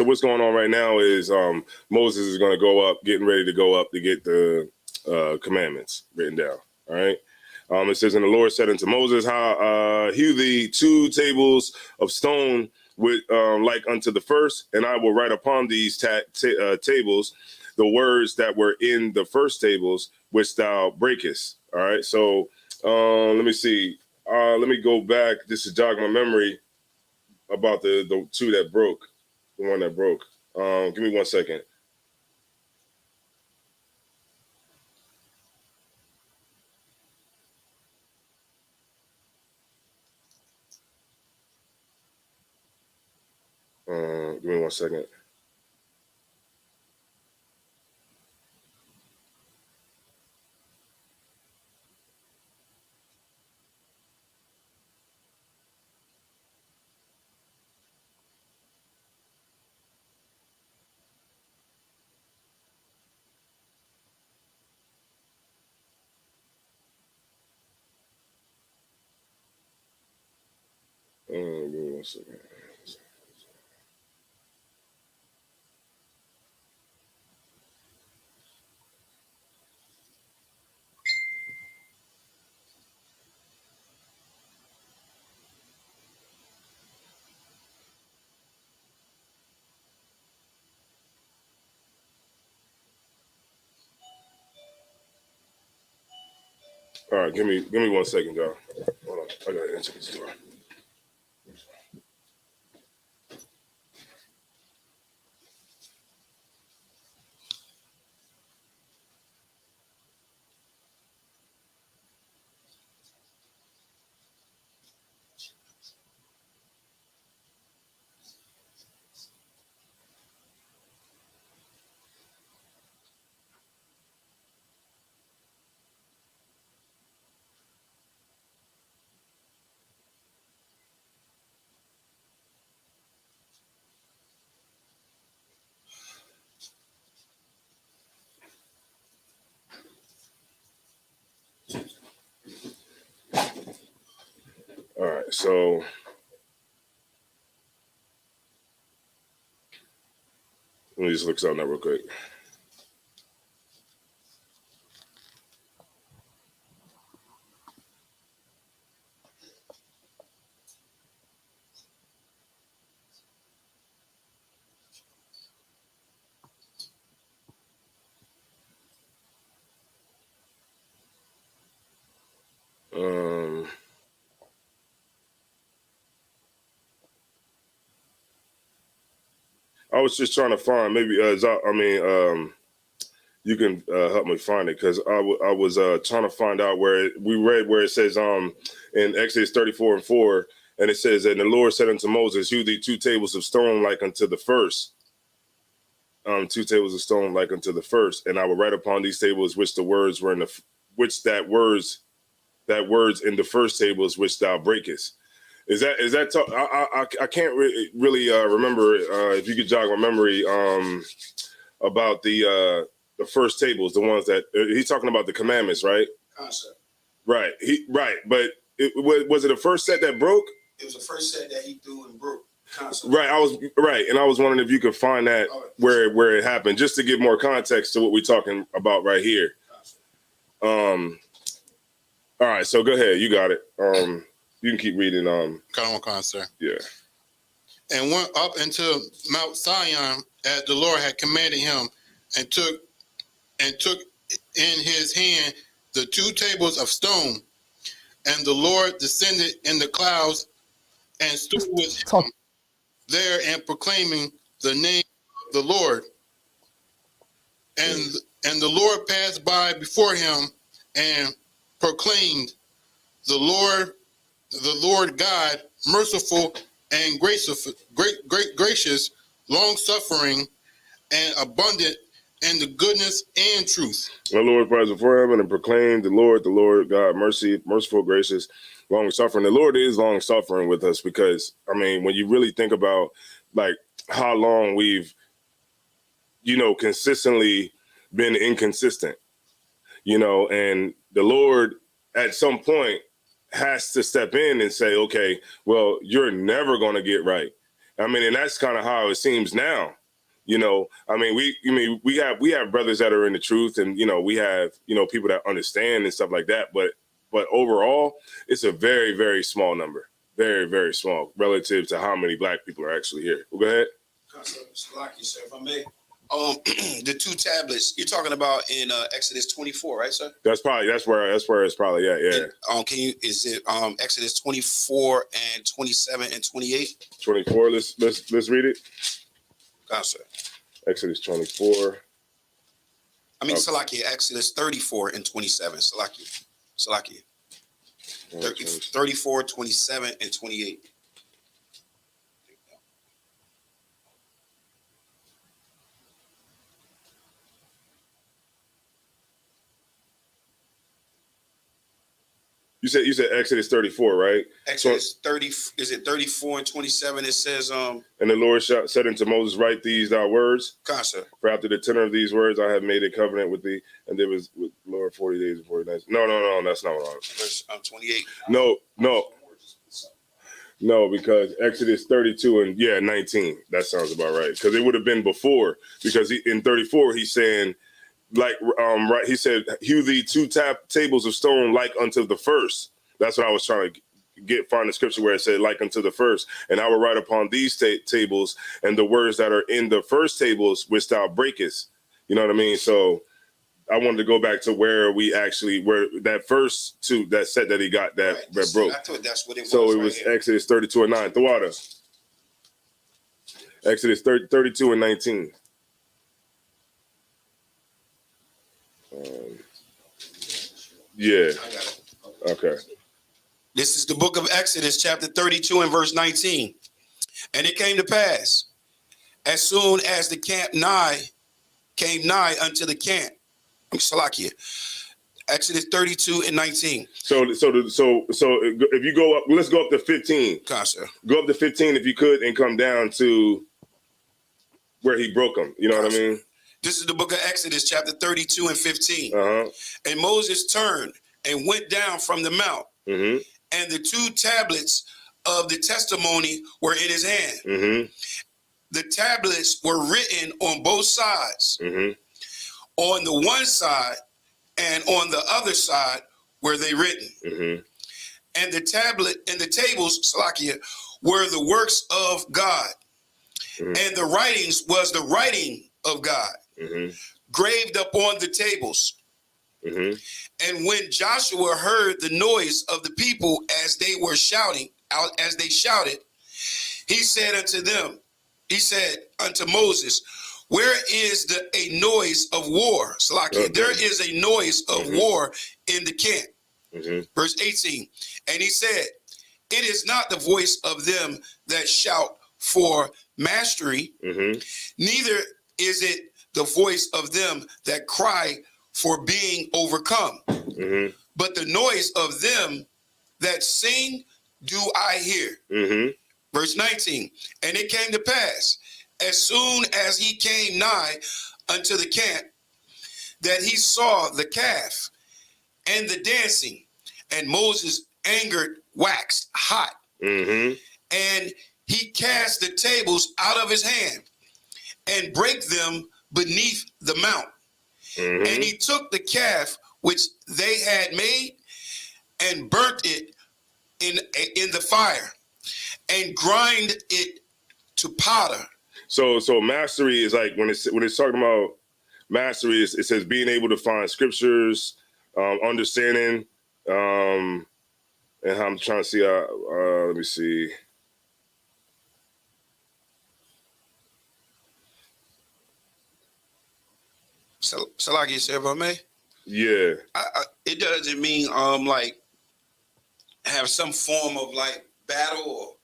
S4: what's going on right now is Moses is going to go up, getting ready to go up to get the commandments written down. All right. It says, and the Lord said unto Moses, hew thee 2 tables of stone with like unto the first, and I will write upon these tables the words that were in the first tables which thou breakest. All right. So let me see. Let me go back just to jog my memory about the 2 that broke, the one that broke. Give me 1 second. Give me 1 second. Give me 1 second. All right, give me 1 second, y'all. Hold on, I gotta enter this door. All right, so let me just look something up real quick. I was just trying to find maybe you can help me find it because I was trying to find out where we read where it says in Exodus 34:4, and it says, and the Lord said unto Moses, hew thee 2 tables of stone like unto the first. 2 tables of stone like unto the first, and I will write upon these tables which the words were in the words in the first tables which thou breakest. Is that I can't really remember if you could jog my memory about the first tables, the ones that he's talking about, the commandments, right?
S6: Concept.
S4: Right. But was it the first set that broke?
S6: It was the first set that he threw and broke. Concept.
S4: Right. I was wondering if you could find that where it happened, just to give more context to what we're talking about right here. All right, so go ahead. You got it. You can keep reading.
S6: Sir.
S4: Yeah.
S6: And went up into Mount Zion as the Lord had commanded him, and took in his hand the 2 tables of stone. And the Lord descended in the clouds and stood with him there, and proclaiming the name of the Lord. And the Lord passed by before him and proclaimed, the Lord God, merciful and gracious, long-suffering, and abundant in the goodness and truth.
S4: The Lord passed before him and proclaimed, the Lord God, merciful, gracious, long-suffering. The Lord is long-suffering with us because, I mean, when you really think about like how long we've, consistently been inconsistent, and the Lord at some point has to step in and say, okay, well, you're never going to get right. I mean, and that's kind of how it seems now. I mean, we have brothers that are in the truth, and we have people that understand and stuff like that. But overall, it's a very, very small number, very, very small relative to how many Black people are actually here. Well, go ahead.
S7: Like you, sir, if I may. The 2 tablets you're talking about in Exodus 24, right, sir?
S4: That's where it's probably at. Yeah.
S7: And, is it Exodus 24 and 27 and 28?
S4: 24. Let's read it.
S7: Sir.
S4: Exodus 24.
S7: I mean, Salakia, Exodus 34 and 27. Salakia. 34, 27, and 28.
S4: You said Exodus 34, right?
S7: Exodus 30, is it 34 and 27? It says,
S4: And the Lord said unto Moses, write these thy words.
S7: Concert.
S4: For after the tenor of these words, I have made a covenant with thee. And there was with Lord 40 days and 40 nights. No, that's not what I was.
S7: Verse 28.
S4: No, because Exodus 32 and 19. That sounds about right. Because it would have been before. Because in 34, he's saying, like, right, he said, hew thee two tables of stone like unto the first. That's what I was trying to find the scripture where it said like unto the first. And I will write upon these tables and the words that are in the first tables which thou breakest. You know what I mean? So I wanted to go back to where that first two, that set that he got that broke.
S7: I thought that's what it was.
S4: So it was
S7: here.
S4: Exodus 32 and 9. The water. Exodus 32 and 19. Yeah. Okay.
S7: This is the book of Exodus, chapter 32 and verse 19. And it came to pass, as soon as the camp came nigh unto the camp. Salakia. Exodus 32 and 19.
S4: So if you go up, let's go up to 15.
S7: Concert.
S4: Go up to 15 if you could, and come down to where he broke them. You know what I mean?
S7: This is the book of Exodus, chapter 32 and 15.
S4: Uh-huh.
S7: And Moses turned and went down from the mount,
S4: mm-hmm.
S7: and the two tablets of the testimony were in his hand.
S4: Mm-hmm.
S7: The tablets were written on both sides.
S4: Mm-hmm.
S7: On the one side and on the other side were they written.
S4: Mm-hmm.
S7: And the tablet and the tables, Salakia, were the works of God.
S4: Mm-hmm.
S7: And the writings was the writing of God,
S4: mm-hmm.
S7: graved upon the tables.
S4: Mm-hmm.
S7: And when Joshua heard the noise of the people as they were shouting, as they shouted, he said unto Moses, where is a noise of war? Salakia,
S4: okay.
S7: There is a noise of
S4: mm-hmm.
S7: war in the camp.
S4: Mm-hmm.
S7: Verse 18, and he said, it is not the voice of them that shout for mastery,
S4: mm-hmm.
S7: neither is it the voice of them that cry for being overcome,
S4: mm-hmm.
S7: but the noise of them that sing do I hear.
S4: Mm-hmm.
S7: Verse 19, and it came to pass, as soon as he came nigh unto the camp, that he saw the calf and the dancing, and Moses angered waxed hot,
S4: mm-hmm.
S7: and he cast the tables out of his hand and brake them beneath the mount.
S4: Mm-hmm.
S7: And he took the calf which they had made and burnt it in the fire and grind it to powder.
S4: So mastery is like when it's talking about mastery, it says being able to find scriptures, understanding, and how I'm trying to see. Let me see.
S7: Salaki, if I may.
S4: Yeah.
S7: It doesn't mean like have some form of like battle or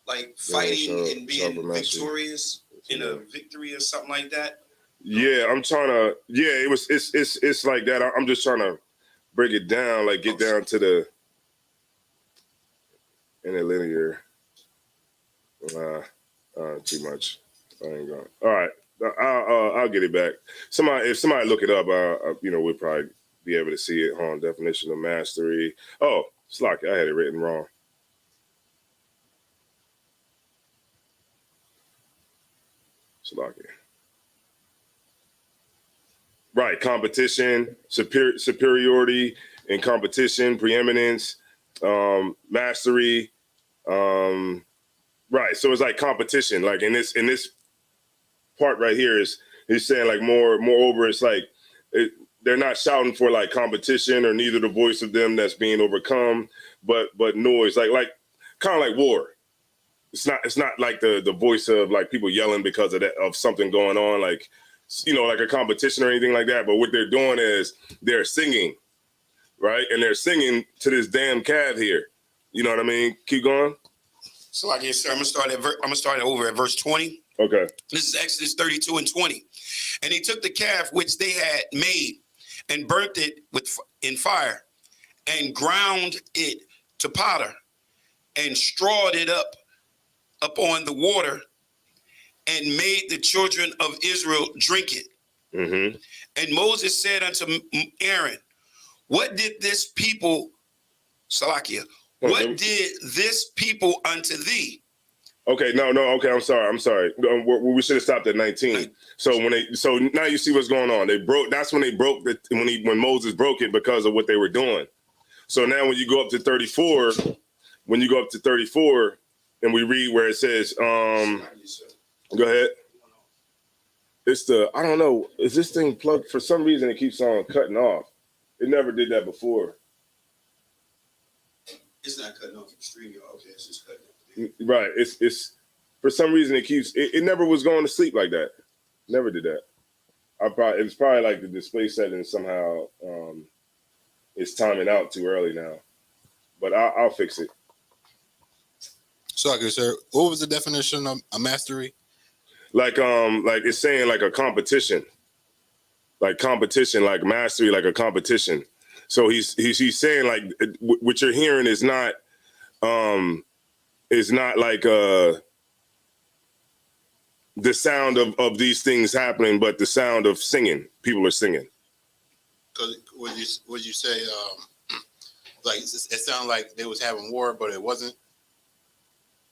S7: like fighting and being victorious in a victory or something like that.
S4: Yeah, I'm trying to. Yeah, it's like that. I'm just trying to break it down, like get down to the interlinear. Too much. I ain't going. All right. I'll get it back. If somebody look it up, we'll probably be able to see it. On definition of mastery. Oh, Slock, I had it written wrong. Slock. Right, competition, superiority in competition, preeminence, mastery. Right, so it's like competition. Like in this part right here is saying like moreover, it's like they're not shouting for like competition or neither the voice of them that's being overcome, but noise, like kind of like war. It's not like the voice of like people yelling because of something going on, like like a competition or anything like that. But what they're doing is they're singing, right? And they're singing to this damn calf here. You know what I mean? Keep going.
S7: So like sir, I'm gonna start over at verse 20.
S4: Okay.
S7: This is Exodus 32 and 20. And he took the calf which they had made and burnt it in fire and ground it to powder, and strawed it up upon the water, and made the children of Israel drink it.
S4: Mm-hmm.
S7: And Moses said unto Aaron, what did this people, Salakia, what did this people unto thee?
S4: Okay, no, okay, I'm sorry. We should have stopped at 19. So now you see what's going on. That's when they broke when Moses broke it because of what they were doing. So now when you go up to 34, and we read where it says, go ahead. It's I don't know, is this thing plugged? For some reason it keeps on cutting off. It never did that before.
S7: It's not cutting off from stream, y'all. Okay, it's just cutting off.
S4: Right. It's for some reason it never was going to sleep like that. Never did that. It's probably like the display settings somehow it's timing out too early now. But I'll fix it.
S6: So, okay, sir, what was the definition of a mastery?
S4: Like it's saying like a competition. Like competition, like mastery, like a competition. So he's saying like what you're hearing is not like the sound of these things happening, but the sound of singing. People are singing.
S6: Because would you say like it sounded like they was having war, but it wasn't?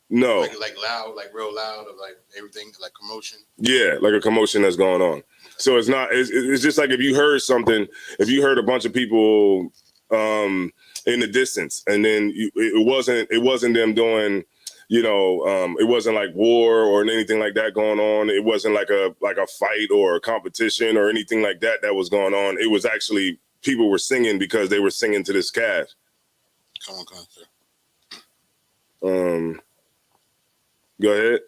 S4: No.
S6: Like loud, like real loud, of like everything, like commotion.
S4: Yeah, like a commotion that's going on. So it's not. It's just like if you heard something, if you heard a bunch of people in the distance, and then it wasn't them doing, it wasn't like war or anything like that going on. It wasn't like a fight or a competition or anything like that was going on. It was actually people were singing because they were singing to this calf.
S6: Come on, sir.
S4: Go ahead.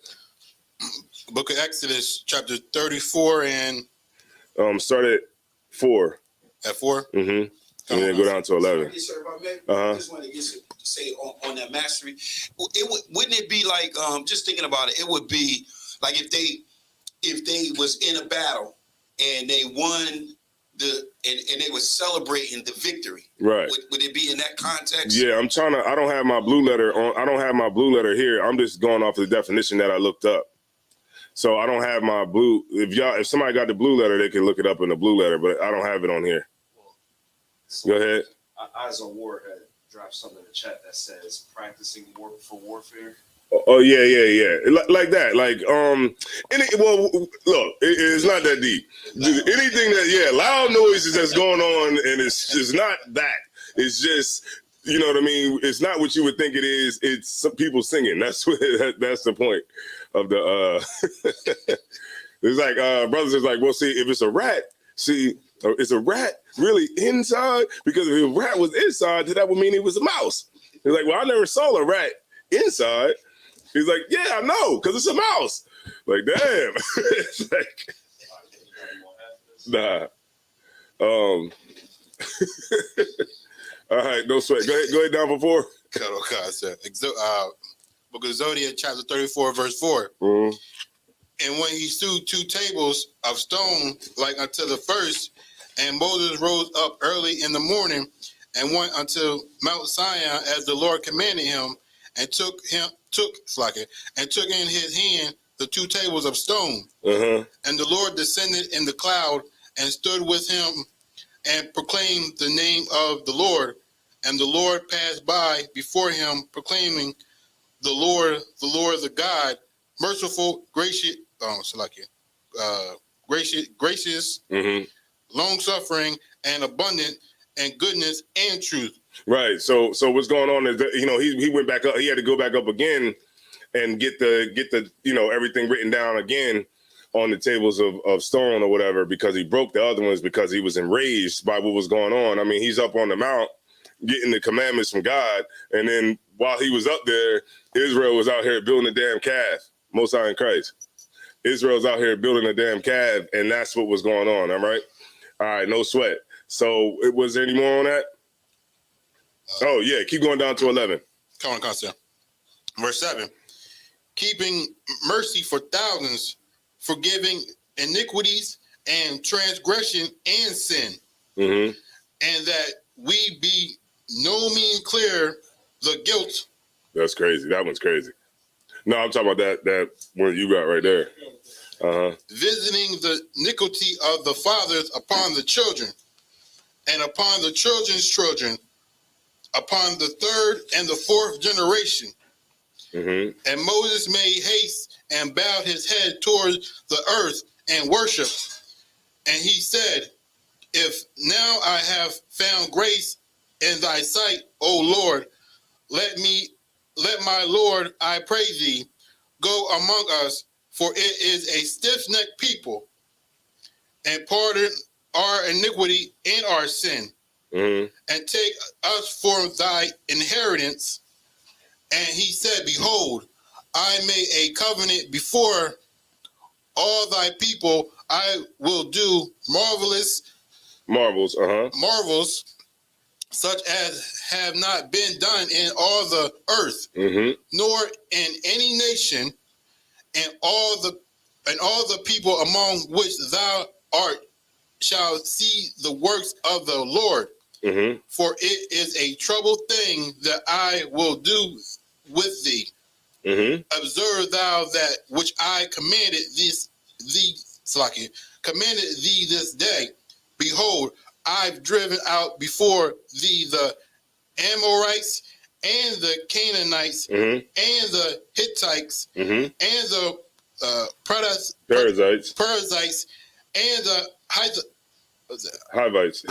S6: Book of Exodus, chapter 34, and
S4: start at 4.
S6: At 4?
S4: Mm-hmm. And then go down to 11.
S7: Yes, sir, I just want to say on that mastery. Wouldn't it be like just thinking about it? It would be like if they was in a battle and they won and they were celebrating the victory.
S4: Right.
S7: Would it be in that context?
S4: Yeah, I don't have my blue letter on. I don't have my blue letter here. I'm just going off the definition that I looked up. So I don't have my blue. If somebody got the blue letter, they can look it up in the blue letter, but I don't have it on here. Go ahead.
S5: Eyes on War had dropped something in the chat that says practicing for warfare.
S4: Oh yeah. Like that. Like look, it's not that deep. Anything that loud noises that's going on, and it's just not that. It's just, you know what I mean. It's not what you would think it is. It's some people singing. That's that's the point of the. It's like brothers is like, well, see, if it's a rat, is a rat really inside? Because if a rat was inside, then that would mean it was a mouse. He's like, well, I never saw a rat inside. He's like, yeah, I know, because it's a mouse. Like, damn. It's like, nah. All right, no sweat. Go ahead down for 4.
S6: Book of Zodiac, chapter 34, verse 4.
S4: Mm-hmm.
S6: And when he threw 2 tables of stone, like unto the first, and Moses rose up early in the morning and went unto Mount Sinai as the Lord commanded him, and took in his hand the 2 tables of stone.
S4: Uh-huh.
S6: And the Lord descended in the cloud and stood with him and proclaimed the name of the Lord. And the Lord passed by before him, proclaiming, the Lord, the God, merciful, gracious, gracious,
S4: mm-hmm.
S6: long-suffering, and abundant in goodness and truth.
S4: Right. So what's going on is that, he went back up. He had to go back up again and get the everything written down again on the tables of stone or whatever, because he broke the other ones because he was enraged by what was going on. I mean, he's up on the mount getting the commandments from God, and then while he was up there, Israel was out here building a damn calf. Most High in Christ. Israel's out here building a damn calf, and that's what was going on. All right. All right. No sweat. So was there any more on that? Oh, yeah. Keep going down to 11.
S6: Come on, Constance. Verse 7. Keeping mercy for thousands, forgiving iniquities and transgression and sin.
S4: Mm-hmm.
S6: And that we be no mean clear the guilt.
S4: That's crazy. That one's crazy. No, I'm talking about that one you got right there.
S6: Visiting the iniquity of the fathers upon the children, and upon the children's children, upon the third and the fourth generation.
S4: Mm-hmm.
S6: And Moses made haste and bowed his head towards the earth and worshiped. And he said, if now I have found grace in thy sight, O Lord, let my Lord, I pray thee, go among us, for it is a stiff-necked people, and pardon our iniquity and our sin, and take us for thy inheritance. And he said, behold, I made a covenant before all thy people. I will do marvels, such as have not been done in all the earth, nor in any nation, and all the people among which thou art shall see the works of the Lord. For it is a troubled thing that I will do with thee. Observe thou that which I commanded thee this day. Behold, I've driven out before thee the Amorites and the Canaanites and the Hittites and the Perizzites and the
S4: Hivites,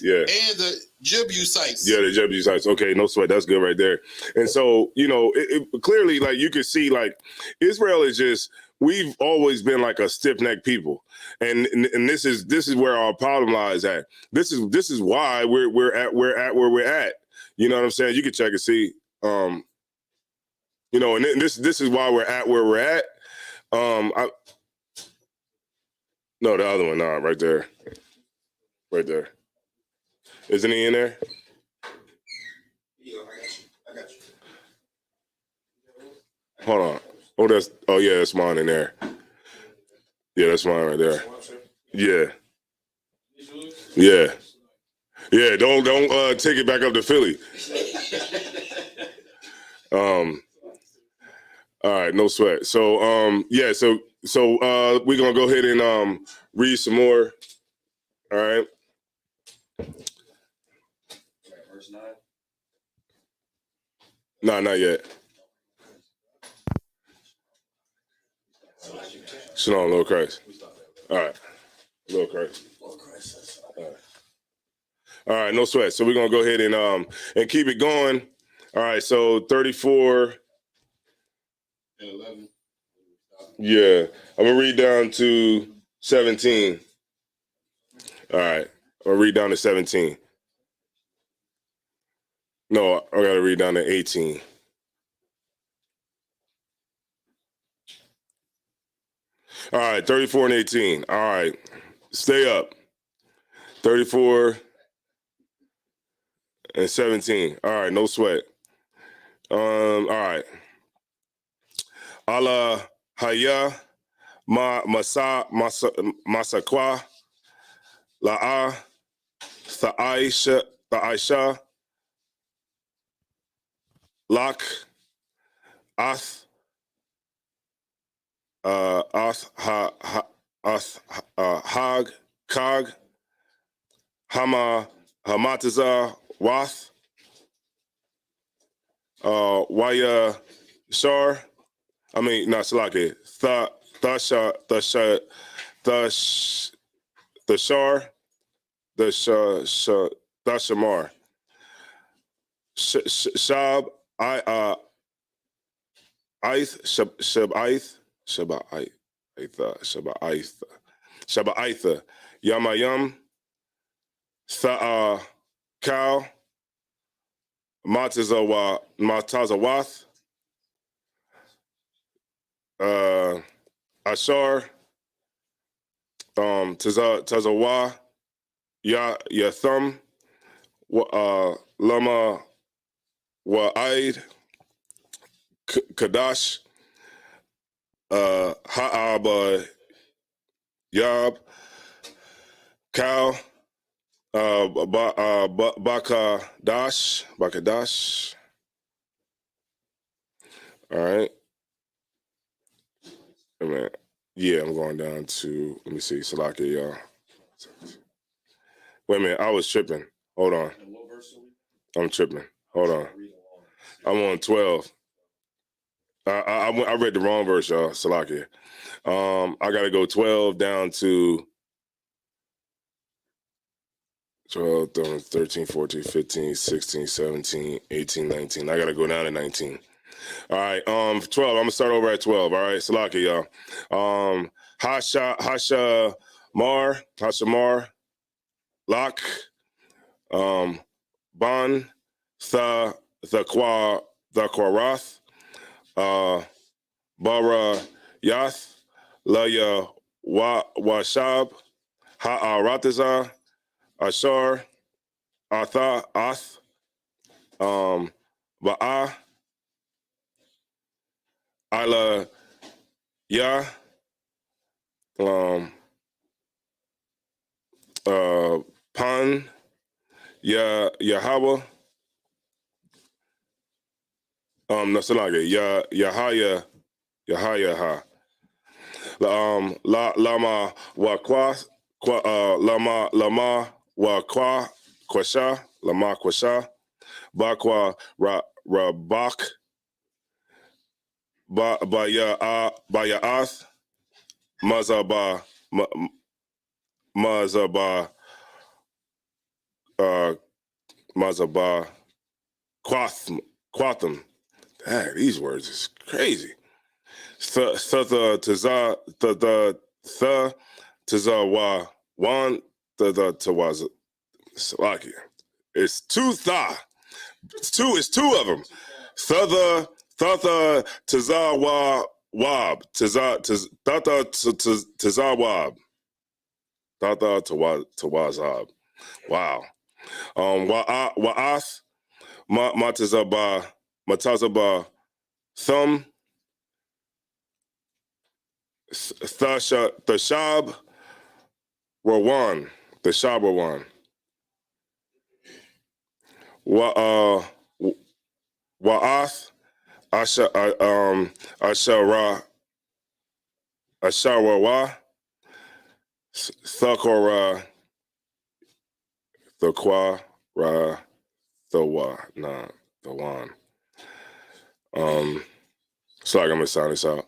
S4: yeah,
S6: and the Jebusites.
S4: Yeah, the Jebusites. Okay, no sweat. That's good right there. And so, it clearly, like, you can see, like, Israel is just, we've always been like a stiff-necked people, and this is where our problem lies at. This is why we're at where we're at. You know what I'm saying? You can check and see. And this is why we're at where we're at. No, the other one, right there. Right there. Isn't he in there? I got you. Hold on. Yeah, that's mine in there. Yeah, that's mine right there. Yeah. Yeah. Yeah, don't take it back up to Philly. All right, no sweat. So we're gonna go ahead and read some more. All right.
S5: Verse 9.
S4: No, not yet. Shalom, Lord Christ. All right. Lord Christ. All right, no sweat. So we're gonna go ahead and keep it going. All right, so 34
S6: and 11.
S4: Yeah, I'm gonna read down to 17. All right, I'll read down to 17. No, I gotta read down to 18. All right, 34 and 18. All right, stay up. 34 and 17. All right, no sweat. All right. Allah haya masakwa la'a tha'aisha lak ath hag kag hamataza wath waya shar. I mean, not Salaki. Thashar, Thashamar. Shab, Shabaitha, Yamayam, Cow, Matazawath, Ashar, Tazawa, Yathum, Lama Wa'id, Kadash, Ha'aba Yab, Cow, Bakadash. All right. Wait a minute. Yeah, I'm going down to, let me see, Salaki, y'all. Wait a minute, I was tripping. Hold on. I'm tripping. Hold on. I'm on 12. I read the wrong verse, y'all. Salaki. I got to go 12 down to 12, 13, 14, 15, 16, 17, 18, 19. I got to go down to 19. All right, 12. I'm gonna start over at 12. All right, Salaki, y'all. Hasha Mar, Lak, Ban, the Quarath, Bara Yath, Laya Washab, Ha'arataza, Ashar, Atha, Ath, Ba'a, Ala Ya, Pan, Yahweh, Nasalage, Yahaya Ha, Lama Wakwa, Lama Wakwa, Lama Kwasha, Bakwa Rabak, Bayaath, Mazaba, Mazaba, Quatham. Dang, these words is crazy. Tazawa, Wan, Tawaza, Salakia. It's two tha. It's two of them. Thutha, Tazawa, Wab, Tata, Tazawab, Tata, Tawazab. Wow. Wa'ath, Matazaba, Thumb, Thashab, Rawan, Thashab Rawan. Wa'ath, Asharawa, Thakora, Thaqua, Thawan. Sorry, I'm gonna sound this out.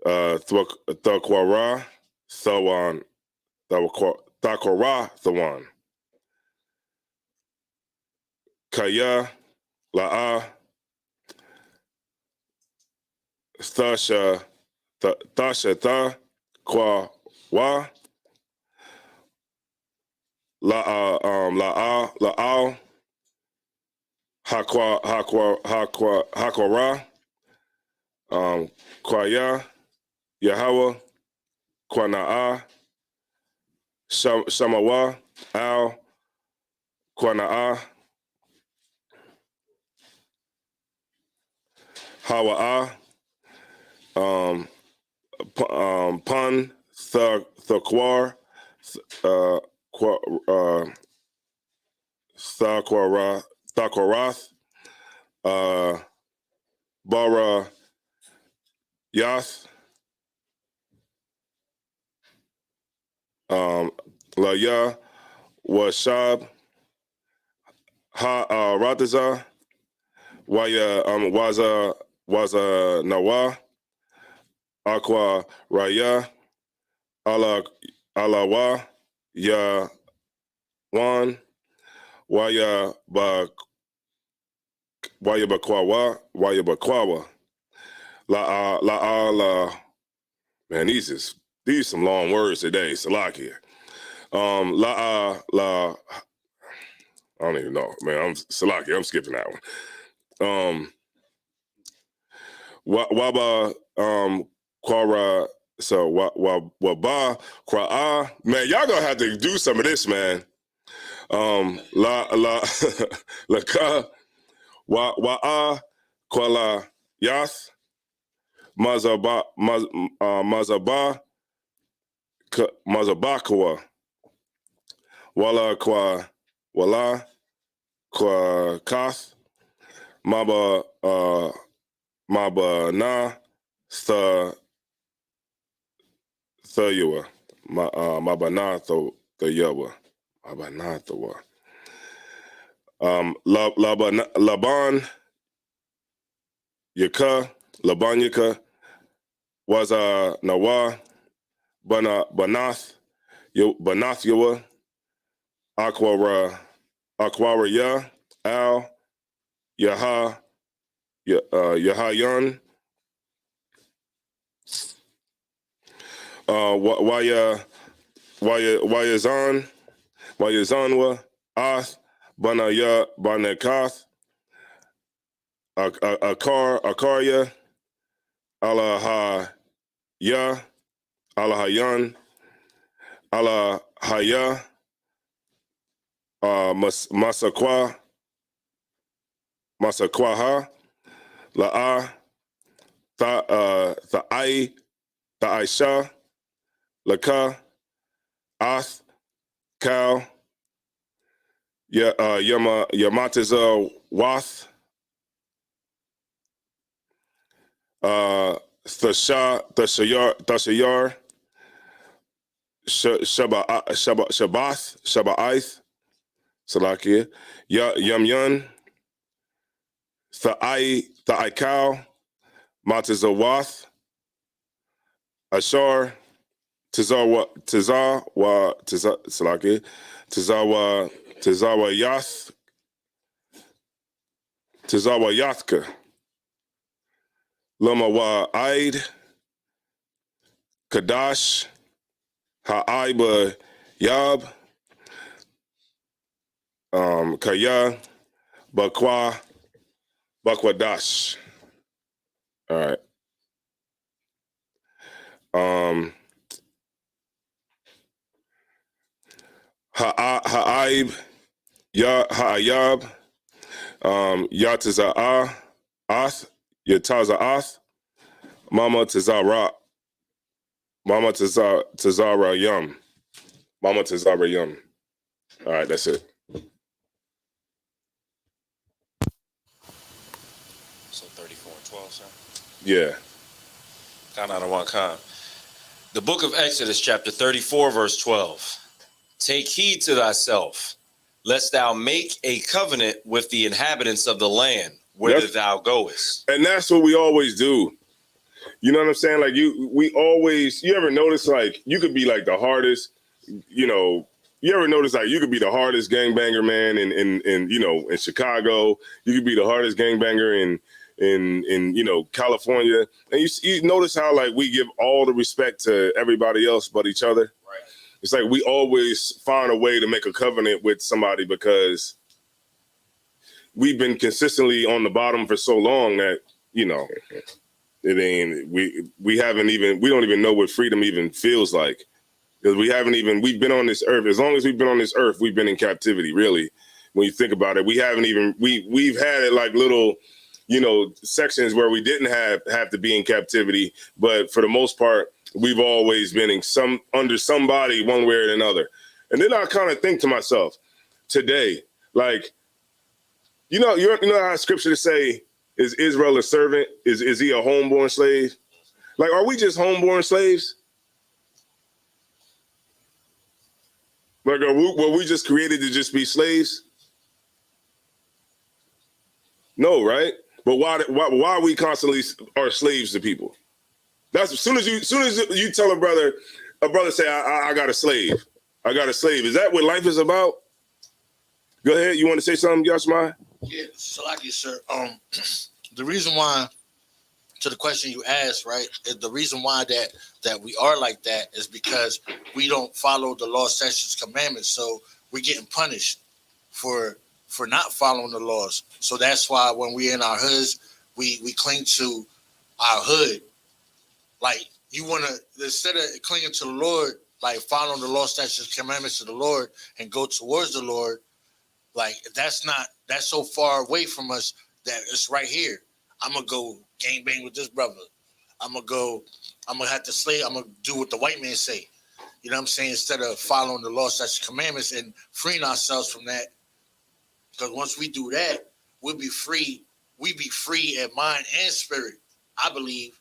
S4: Thaqara, Thawan, Thaqara, Thawan. Kaya, La'a, Thasha, Tha, Kwa, Wa, La'al, Hakwara, Kwaya, Yahweh, Kwana'a, Shamawa, Al, Kwana'a, Hawa'a, Pun, Thaquar, Thaquarath, Bara Yath, Laya, Washab, Rataza, Waya, Waza Nawa, Aqua Raya, Alawa, Ya Wan, Waya Bakwawa, La, man, these some long words today, Salakia. La, I don't even know, man. I'm Salakia, I'm skipping that one. Waba, Quara, so Waba, Qua'a, man, y'all gonna have to do some of this, man. Laka, Wa'a, Kuala Yath, Mazabakawa, Wala Kwa Wala, Kath, Maba, Maba Na, Thayawa, Maba Na Thayawa, Maba Na Thawa. Laban Yaka, Laban Yaka, Waza Nawa, Banath Yawa, Aquara Ya, Al, Yahayan, Wayazanwa, Ath, Banakath, Akarya, Alahayan, Alahaya, Masakwaha, La'a, Tha'aisha, Laka, Ath, Kal, Yamatiza Wath, Thashayar, Shabath, Salakia, Yamyun, Tha'aikal, Matizawath, Ashar, Tizawayathka, Lama Aid, Kadash, Ha'aiba Yab, Kaya, Bakwadash. All right. Ha'aib, Ha'ayab, Yataza'ah, Ath, Yataza'ath, Mama Tazara Yum. Mama Tazara Yum. All right, that's it.
S5: So 34 and 12, sir?
S4: Yeah.
S5: Count out of one kind. The book of Exodus, chapter 34, verse 12. Take heed to thyself, lest thou make a covenant with the inhabitants of the land whither thou goest.
S4: And that's what we always do. You know what I'm saying? Like you ever notice like you could be like the hardest, you ever notice like you could be the hardest gangbanger man in Chicago. You could be the hardest gangbanger in California. And you notice how like we give all the respect to everybody else but each other.
S5: Right.
S4: It's like we always find a way to make a covenant with somebody because we've been consistently on the bottom for so long that, it ain't, we don't even know what freedom even feels like. Because we've been on this earth. As long as we've been on this earth, we've been in captivity, really. When you think about it, we've had it like little, sections where we didn't have to be in captivity. But for the most part, we've always been under somebody one way or another. And then I kind of think to myself today, like, you know how scripture say, is Israel a servant? Is he a homeborn slave? Like, are we just homeborn slaves? Like, were we just created to just be slaves? No, right? But why are we constantly are slaves to people? That's as soon as you tell a brother say, I got a slave. I got a slave. Is that what life is about? Go ahead. You want to say something, Yashmai?
S6: Yeah, Salaki, sir. The reason why, to the question you asked, right, is the reason why that we are like that is because we don't follow the law, statutes, commandments. So we're getting punished for not following the laws. So that's why when we're in our hoods, we cling to our hood. Like, you want to, instead of clinging to the Lord, like following the law, statutes, commandments of the Lord and go towards the Lord, like that's so far away from us that it's right here. I'm going to go gangbang with this brother. I'm going to have to slay. I'm going to do what the white man say. You know what I'm saying? Instead of following the law, statutes, commandments and freeing ourselves from that,
S8: Because once we do that, we'll be free. We be free in mind and spirit, I believe.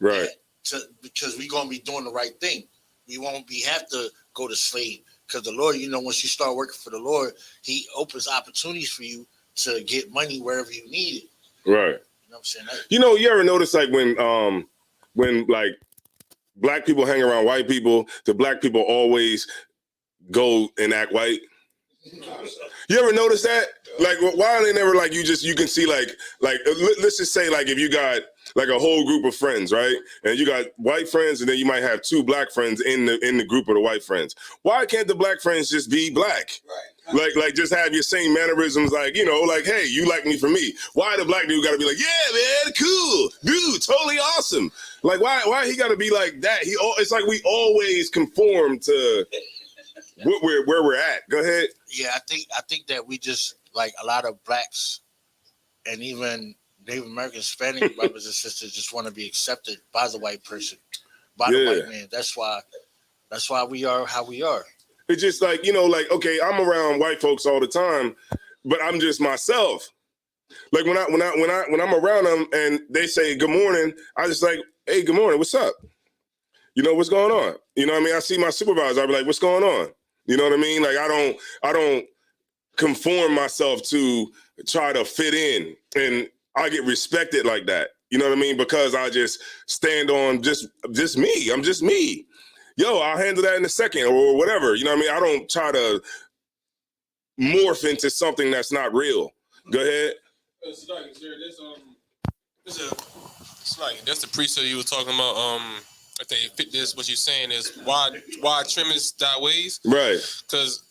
S4: Right.
S8: Because we're gonna be doing the right thing. We won't have to go to slave. Because the Lord, once you start working for the Lord, He opens opportunities for you to get money wherever you need it.
S4: Right.
S8: You know what I'm saying?
S4: You ever notice like when like black people hang around white people, the black people always go and act white? You ever notice that? Like, why are they never like you can see like let's just say like if you got like a whole group of friends, right? And you got white friends, and then you might have 2 black friends in the group of the white friends. Why can't the black friends just be black? Right. Like just have your same mannerisms, like, like, hey, you like me for me. Why the black dude gotta be like, yeah, man, cool, dude, totally awesome. Like, why he gotta be like that? It's like we always conform to where we're at. Go ahead.
S8: Yeah, I think that we just, like, a lot of blacks and even Native American Hispanic brothers and sisters just want to be accepted by the white person, by the white man. That's why we are how we are.
S4: It's just like, like, okay, I'm around white folks all the time, but I'm just myself. Like when I'm around them and they say good morning, I just like, hey, good morning, what's up? What's going on? You know what I mean? I see my supervisor, I be like, what's going on? You know what I mean? Like I don't conform myself to try to fit in, and I get respected like that. You know what I mean? Because I just stand on just me. I'm just me. Yo, I'll handle that in a second or whatever. You know what I mean? I don't try to morph into something that's not real. Go ahead.
S9: It's like that's the precept you were talking about. I think fit this. What you're saying is why trimmers die ways,
S4: right?
S9: Because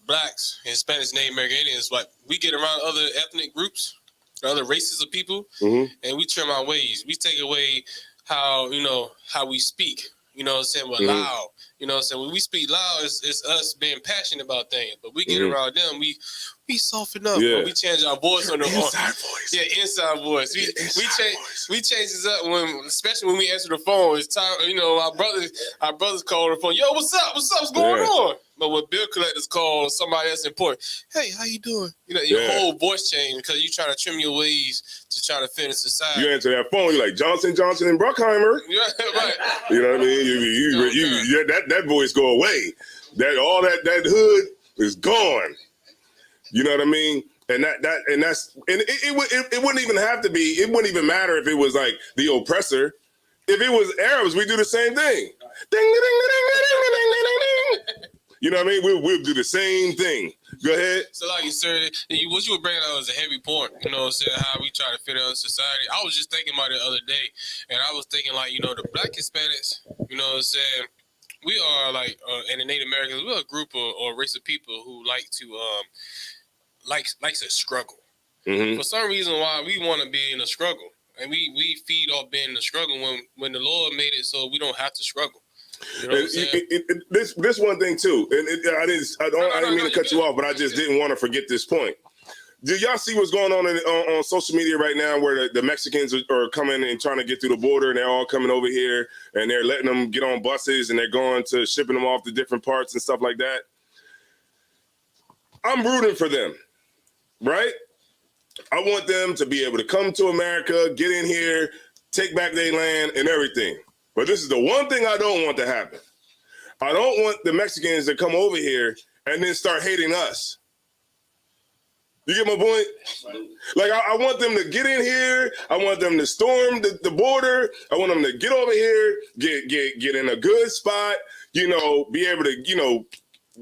S9: blacks, Hispanics, Native American Indians, like we get around other ethnic groups, other races of people, and we trim our ways. We take away how we speak. You know what I'm saying? We're loud. You know what I'm saying? When we speak loud, it's us being passionate about things. But we get around them, we soften up. Yeah. We change our voice on the
S4: inside voice.
S9: Yeah, inside voice. We change this up especially when we answer the phone. It's time. Our brothers call the phone. Yo, what's up? What's going on? But when bill collectors call somebody that's important, hey, how you doing? Your whole voice change because you're trying to trim your ways to try to fit in society.
S4: You answer that phone, you're like Johnson and Bruckheimer.
S9: Yeah, right.
S4: You know what I mean? You that voice go away. That hood is gone. You know what I mean? And it wouldn't even have to be. It wouldn't even matter if it was like the oppressor. If it was Arabs, we do the same thing. Ding, ding, ding, ding, ding, ding, ding, ding. You know what I mean? We'll do the same thing. Go ahead.
S9: So like you said, what you were bringing out was a heavy point. You know what I'm saying? How we try to fit in society. I was just thinking about it the other day, and I was thinking like, the black Hispanics, you know what I'm saying? We are like, and the Native Americans, we're a group or a race of people who like to, likes to struggle. For some reason why we want to be in a struggle. And we feed off being in the struggle when the Lord made it so we don't have to struggle. You know what I'm saying?
S4: This one thing too, and I didn't mean to cut you off, but I just didn't want to forget this point. Do y'all see what's going on social media right now, where the Mexicans are coming and trying to get through the border, and they're all coming over here, and they're letting them get on buses, and they're going to shipping them off to different parts and stuff like that? I'm rooting for them, right? I want them to be able to come to America, get in here, take back their land and everything. But this is the one thing I don't want to happen. I don't want the Mexicans to come over here and then start hating us. You get my point? Like, I want them to get in here. I want them to storm the border. I want them to get over here, get in a good spot, be able to,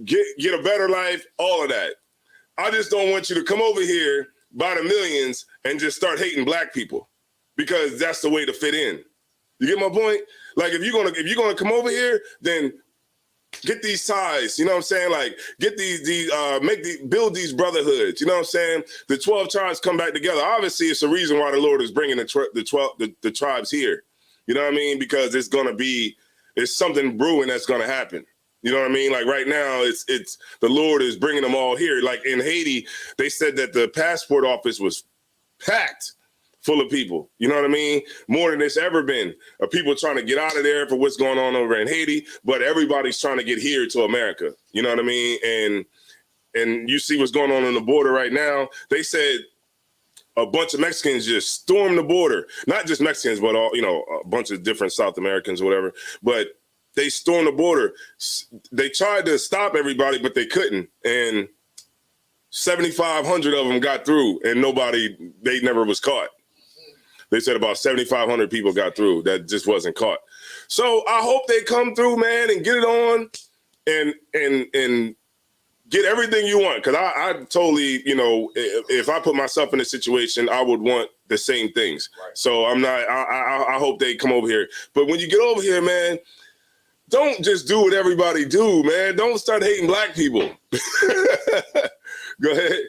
S4: get a better life, all of that. I just don't want you to come over here by the millions and just start hating black people, because that's the way to fit in. You get my point? Like, if you're gonna come over here, then get these ties. You know what I'm saying? Like, get build these brotherhoods. You know what I'm saying? The 12 tribes come back together. Obviously, it's a reason why the Lord is bringing the tribes here. You know what I mean? Because it's something brewing that's gonna happen. You know what I mean? Like right now, it's the Lord is bringing them all here. Like in Haiti, they said that the passport office was packed full of people. You know what I mean? More than it's ever been. People trying to get out of there for what's going on over in Haiti, but everybody's trying to get here to America. You know what I mean? And and you see what's going on the border right now. They said a bunch of Mexicans just stormed the border. Not just Mexicans, but all, a bunch of different South Americans or whatever. But they stormed the border. They tried to stop everybody, but they couldn't. And 7,500 of them got through, and they never was caught. They said about 7,500 people got through that just wasn't caught. So I hope they come through, man, and get it on and get everything you want. Because I totally, if I put myself in a situation, I would want the same things. Right. So I hope they come over here. But when you get over here, man, don't just do what everybody do, man. Don't start hating black people. Go ahead.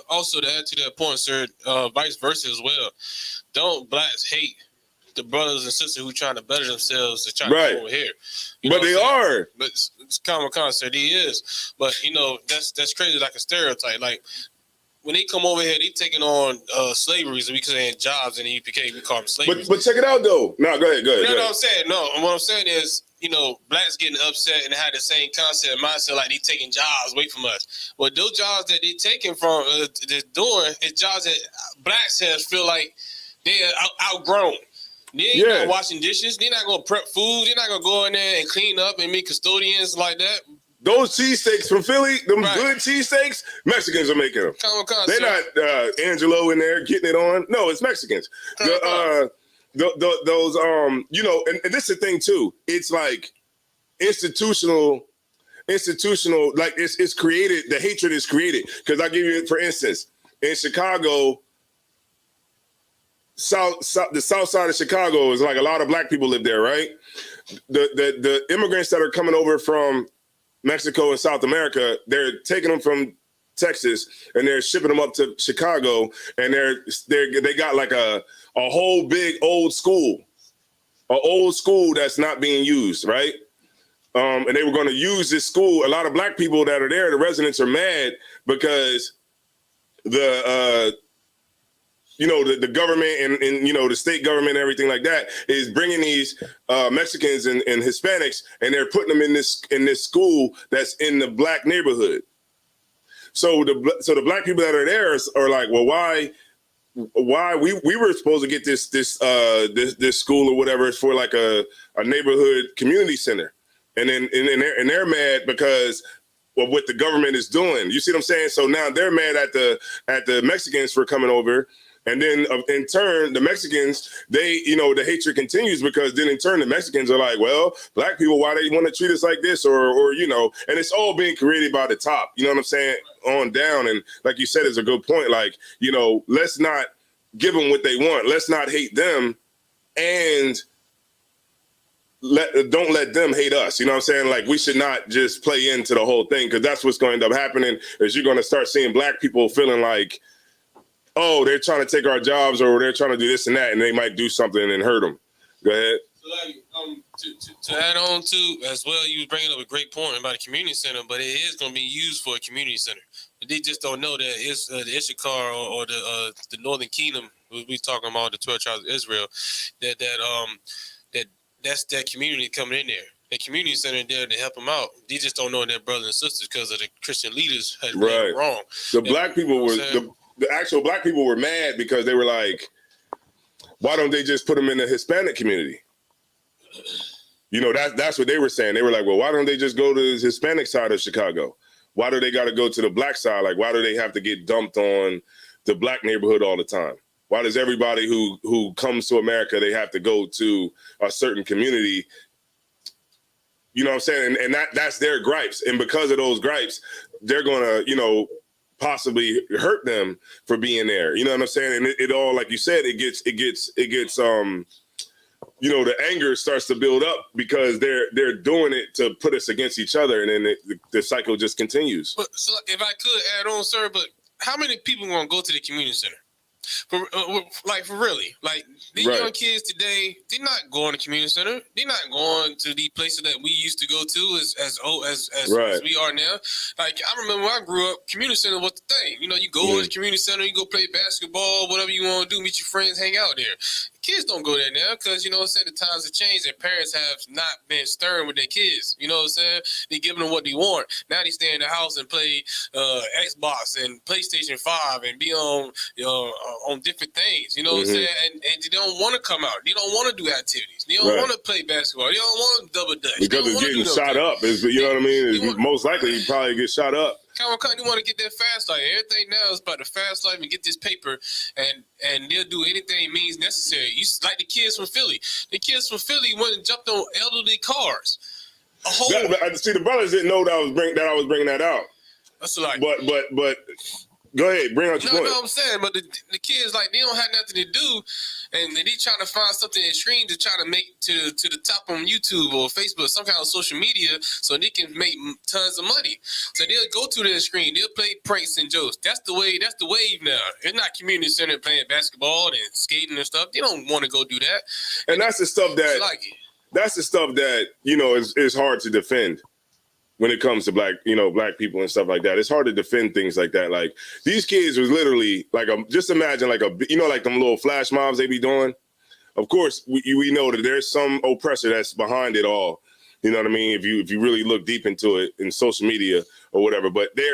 S9: Also, to add to that point, sir, vice versa as well. Don't blacks hate the brothers and sisters who trying to better themselves to try to come over here.
S4: But they are.
S9: But it's common concept. He is. But that's crazy, like a stereotype. Like when they come over here, they taking on slavery, so we saying jobs, and we call them slavery.
S4: But check it out though. No, go ahead.
S9: No, what I'm saying. No, what I'm saying is, blacks getting upset and had the same concept mindset, like they taking jobs away from us. Well, those jobs that they taking from, they're doing is jobs that blacks have feel like they're outgrown. They ain't not washing dishes. They're not going to prep food. They're not going to go in there and clean up and be custodians like that.
S4: Those cheesesteaks from Philly, them good cheesesteaks, Mexicans are making them. They're not Angelo in there getting it on. No, it's Mexicans. Those and this is the thing too. It's like institutional, like it's created. The hatred is created. Because I'll give you, for instance, in Chicago, the south side of Chicago is like a lot of black people live there, right? The immigrants that are coming over from Mexico and South America, they're taking them from Texas and they're shipping them up to Chicago, and they got like a whole big old school that's not being used, right? And they were going to use this school. A lot of black people that are there, the residents are mad because the government and the state government and everything like that is bringing these Mexicans and Hispanics, and they're putting them in this school that's in the black neighborhood. So the black people that are there are like, well, why we were supposed to get this school or whatever for like a neighborhood community center, and then they're mad because of what the government is doing. You see what I'm saying? So now they're mad at the Mexicans for coming over. And then in turn, the Mexicans, the hatred continues, because then in turn, the Mexicans are like, well, black people, why they want to treat us like this? Or and it's all being created by the top, you know what I'm saying, on down. And like you said, it's a good point. Like, let's not give them what they want. Let's not hate them, and don't let them hate us. You know what I'm saying? Like, we should not just play into the whole thing, because that's what's going to end up happening, is you're going to start seeing black people feeling like, oh, they're trying to take our jobs, or they're trying to do this and that, and they might do something and hurt them. Go ahead.
S9: So, like, to add on to as well, you was bringing up a great point about a community center, but it is going to be used for a community center. They just don't know that it's the Issachar or the Northern Kingdom. We talking about the 12 tribes of Israel. That's that community coming in there. The community center there to help them out. They just don't know their brothers and sisters because of the Christian leaders had been wrong.
S4: The black people were the actual black people were mad because they were like, why don't they just put them in the Hispanic community? That's what they were saying. They were like, well, why don't they just go to the Hispanic side of Chicago? Why do they got to go to the black side? Like, why do they have to get dumped on the black neighborhood all the time? Why does everybody who comes to America, they have to go to a certain community? You know what I'm saying? And that's their gripes. And because of those gripes, they're going to, possibly hurt them for being there. You know what I'm saying? And it all, like you said, it gets the anger starts to build up because they're doing it to put us against each other, and then the cycle just continues.
S9: But so if I could add on, sir, but how many people want to go to the community center? For really, like these young kids today, they're not going to community center. They're not going to the places that we used to go to as we are now. Like, I remember when I grew up, community center was the thing. You go to the community center, you go play basketball, whatever you want to do, meet your friends, hang out there. Kids don't go there now because, you know what I'm saying, the times have changed and parents have not been stern with their kids. You know what I'm saying? They giving them what they want. Now they stay in the house and play Xbox and PlayStation 5 and be on different things. You know what I'm saying? And they don't want to come out. They don't want to do activities. They don't want to play basketball. They don't want to double dutch.
S4: Because it's getting shot up. You know what I mean? Most likely you probably get shot up.
S9: You want to get that fast life. Everything now is about the fast life and get this paper, and they'll do anything means necessary. You like the kids from Philly. The kids from Philly went and jumped on elderly cars.
S4: See, the brothers didn't know that I was bringing that out.
S9: That's like,
S4: but go ahead, bring out your point.
S9: No, I'm saying, but the kids, like, they don't have nothing to do, and they trying to find something extreme to try to make to the top on YouTube or Facebook, some kind of social media, so they can make tons of money. So they'll go to the screen, they'll play pranks and jokes. That's the wave now. It's not community center playing basketball and skating and stuff. They don't want to go do that.
S4: And that's the stuff that that's the stuff that, you know, is hard to defend. When it comes to black people and stuff like that, it's hard to defend things like that. Like, these kids was literally like just imagine like like them little flash mobs they be doing. Of course, we know that there's some oppressor that's behind it all. You know what I mean? If you really look deep into it in social media or whatever, but they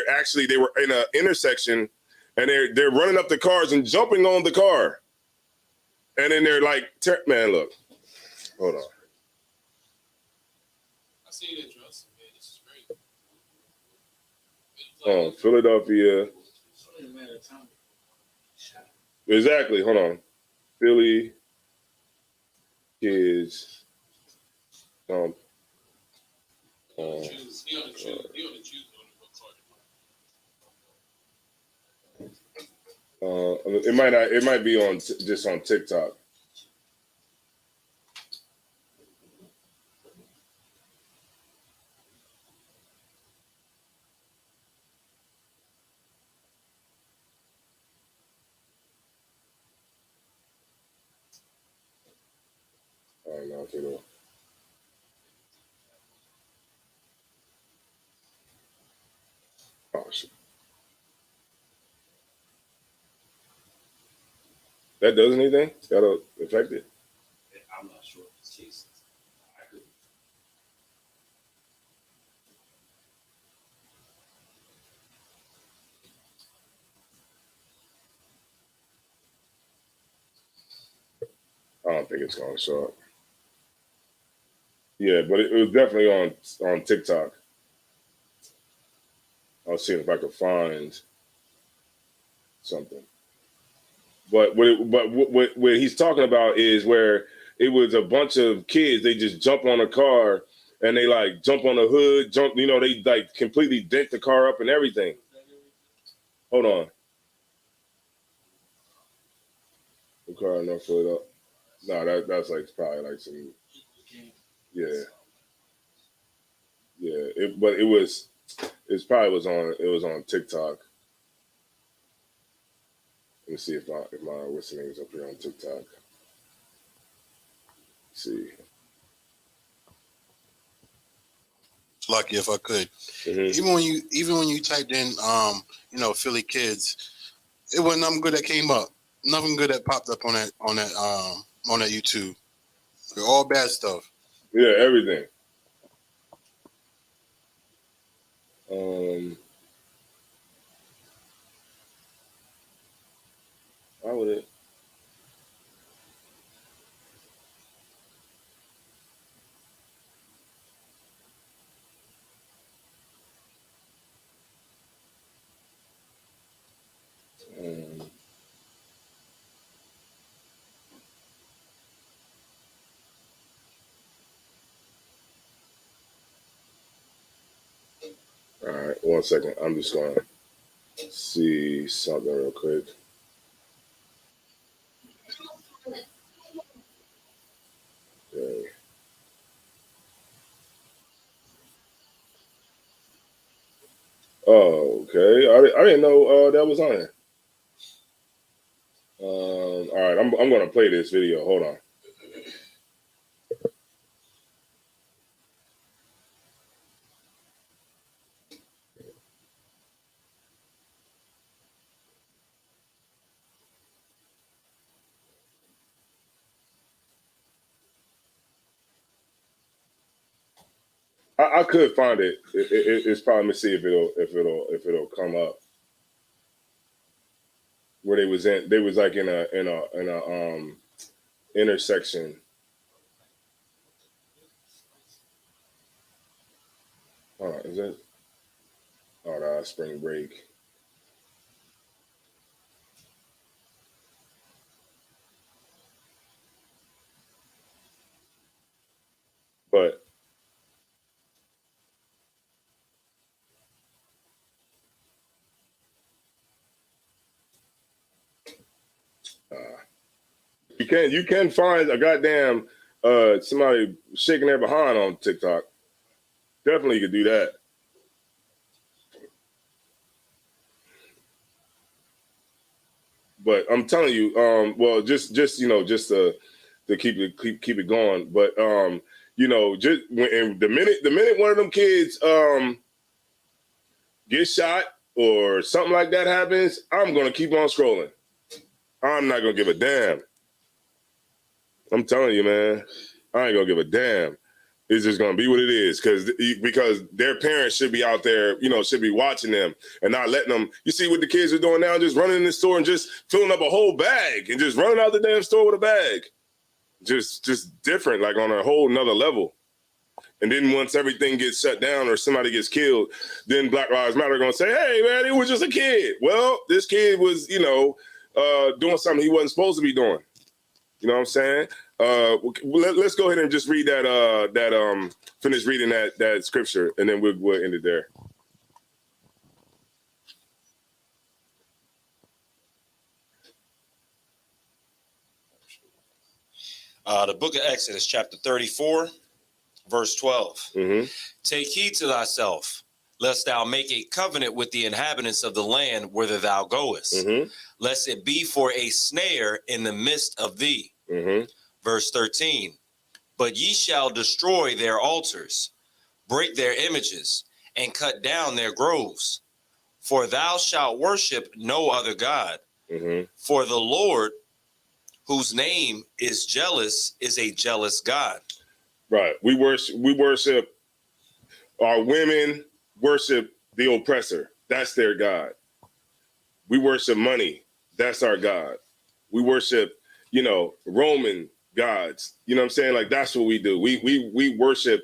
S4: were in an intersection and they're running up the cars and jumping on the car, and then they're like, man, look, hold on.
S9: I see that.
S4: Philadelphia. Exactly. Hold on. Philly kids. It might be on just on TikTok. Oh, shit. That does anything? That'll affect it?
S10: I'm not sure if it's cases.
S4: I don't think it's going to show up. Yeah, but it was definitely on TikTok. I'll see if I could find something. But what he's talking about is where it was a bunch of kids. They just jump on a car and they like jump on the hood, they like completely dent the car up and everything. Hold on. The car not filled up. No, that's like probably like some. Yeah. Yeah. It was on TikTok. Let me see if my listening is up here on TikTok. Let's see.
S6: Lucky if I could. Mm-hmm. Even when you typed in Philly kids, it wasn't nothing good that came up. Nothing good that popped up on that YouTube. They're all bad stuff.
S4: Yeah, everything. Why would it? All right, 1 second. I'm just going to see something real quick. Okay. Oh, okay. I didn't know that was on here. All right, I'm going to play this video. Hold on. I could find it. It's probably, let me see if it'll come up. Where they was like in a intersection. Is that? Oh, no, spring break. But you can find a goddamn somebody shaking their behind on TikTok. Definitely could do that. But I'm telling you, well, just to keep it going. But just when the minute one of them kids gets shot or something like that happens, I'm gonna keep on scrolling. I'm not gonna give a damn. I'm telling you, man, I ain't gonna give a damn. It's just gonna be what it is, because their parents should be out there, should be watching them and not letting them. You see what the kids are doing now? Just running in the store and just filling up a whole bag and just running out the damn store with a bag. Just different, like on a whole nother level. And then once everything gets shut down or somebody gets killed, then Black Lives Matter are gonna say, "Hey, man, he was just a kid." Well, this kid was, doing something he wasn't supposed to be doing. You know what I'm saying? Let's go ahead and just read finish reading that scripture, and then we'll end it there.
S5: The book of Exodus, chapter 34, verse 12.
S4: Mm-hmm.
S5: Take heed to thyself, lest thou make a covenant with the inhabitants of the land whither thou goest,
S4: Mm-hmm.
S5: lest it be for a snare in the midst of thee.
S4: Mm-hmm.
S5: Verse 13, but ye shall destroy their altars, break their images, and cut down their groves. For thou shalt worship no other God.
S4: Mm-hmm.
S5: For the Lord, whose name is jealous, is a jealous God.
S4: Right. We worship our women, worship the oppressor. That's their God. We worship money. That's our God. We worship, Roman gods. You know what I'm saying? Like, that's what we do. We worship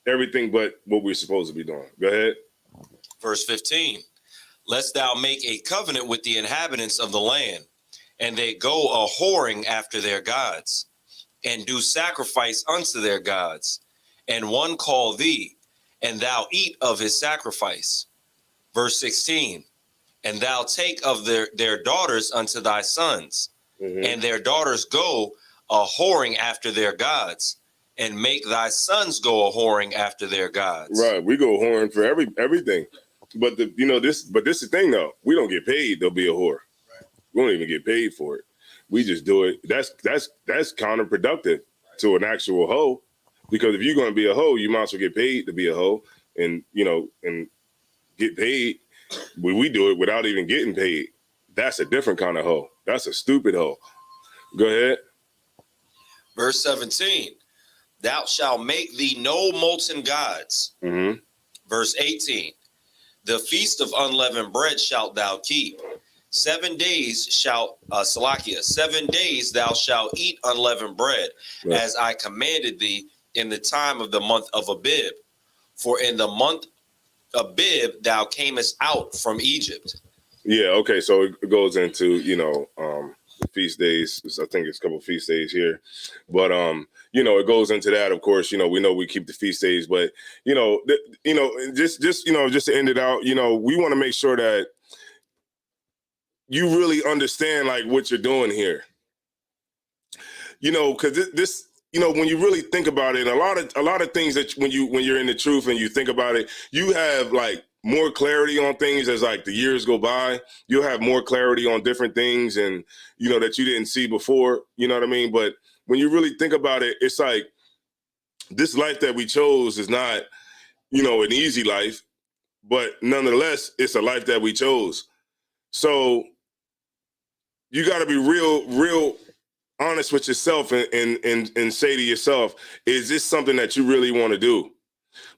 S4: everything but what we're supposed to be doing. Go ahead.
S5: Verse 15, lest thou make a covenant with the inhabitants of the land, and they go a whoring after their gods, and do sacrifice unto their gods, and one call thee, and thou eat of his sacrifice. Verse 16, and thou take of their daughters unto thy sons,
S4: Mm-hmm.
S5: and their daughters go a whoring after their gods, and make thy sons go a whoring after their gods.
S4: Right. We go whoring for everything. But this is the thing though. We don't get paid to be a whore. Right. We don't even get paid for it. We just do it. That's counterproductive to an actual hoe. Because if you're gonna be a hoe, you might as well get paid to be a hoe and and get paid. We do it without even getting paid. That's a different kind of hoe. That's a stupid hoe. Go ahead.
S5: Verse 17, thou shalt make thee no molten gods.
S4: Mm-hmm.
S5: Verse 18, the feast of unleavened bread shalt thou keep. 7 days 7 days thou shalt eat unleavened bread,
S4: right,
S5: as I commanded thee in the time of the month of Abib. For in the month of Abib thou camest out from Egypt.
S4: Yeah, okay, so it goes into, the feast days. I think it's a couple of feast days here. But it goes into that, of course. We know we keep the feast days, but just to end it out, we want to make sure that you really understand like what you're doing here. Because this when you really think about it, a lot of things that when you're in the truth and you think about it, you have like more clarity on things as like the years go by. You'll have more clarity on different things and that you didn't see before. You know what I mean? But when you really think about it, it's like this life that we chose is not an easy life, but nonetheless, it's a life that we chose. So you got to be real honest with yourself and say to yourself, is this something that you really want to do?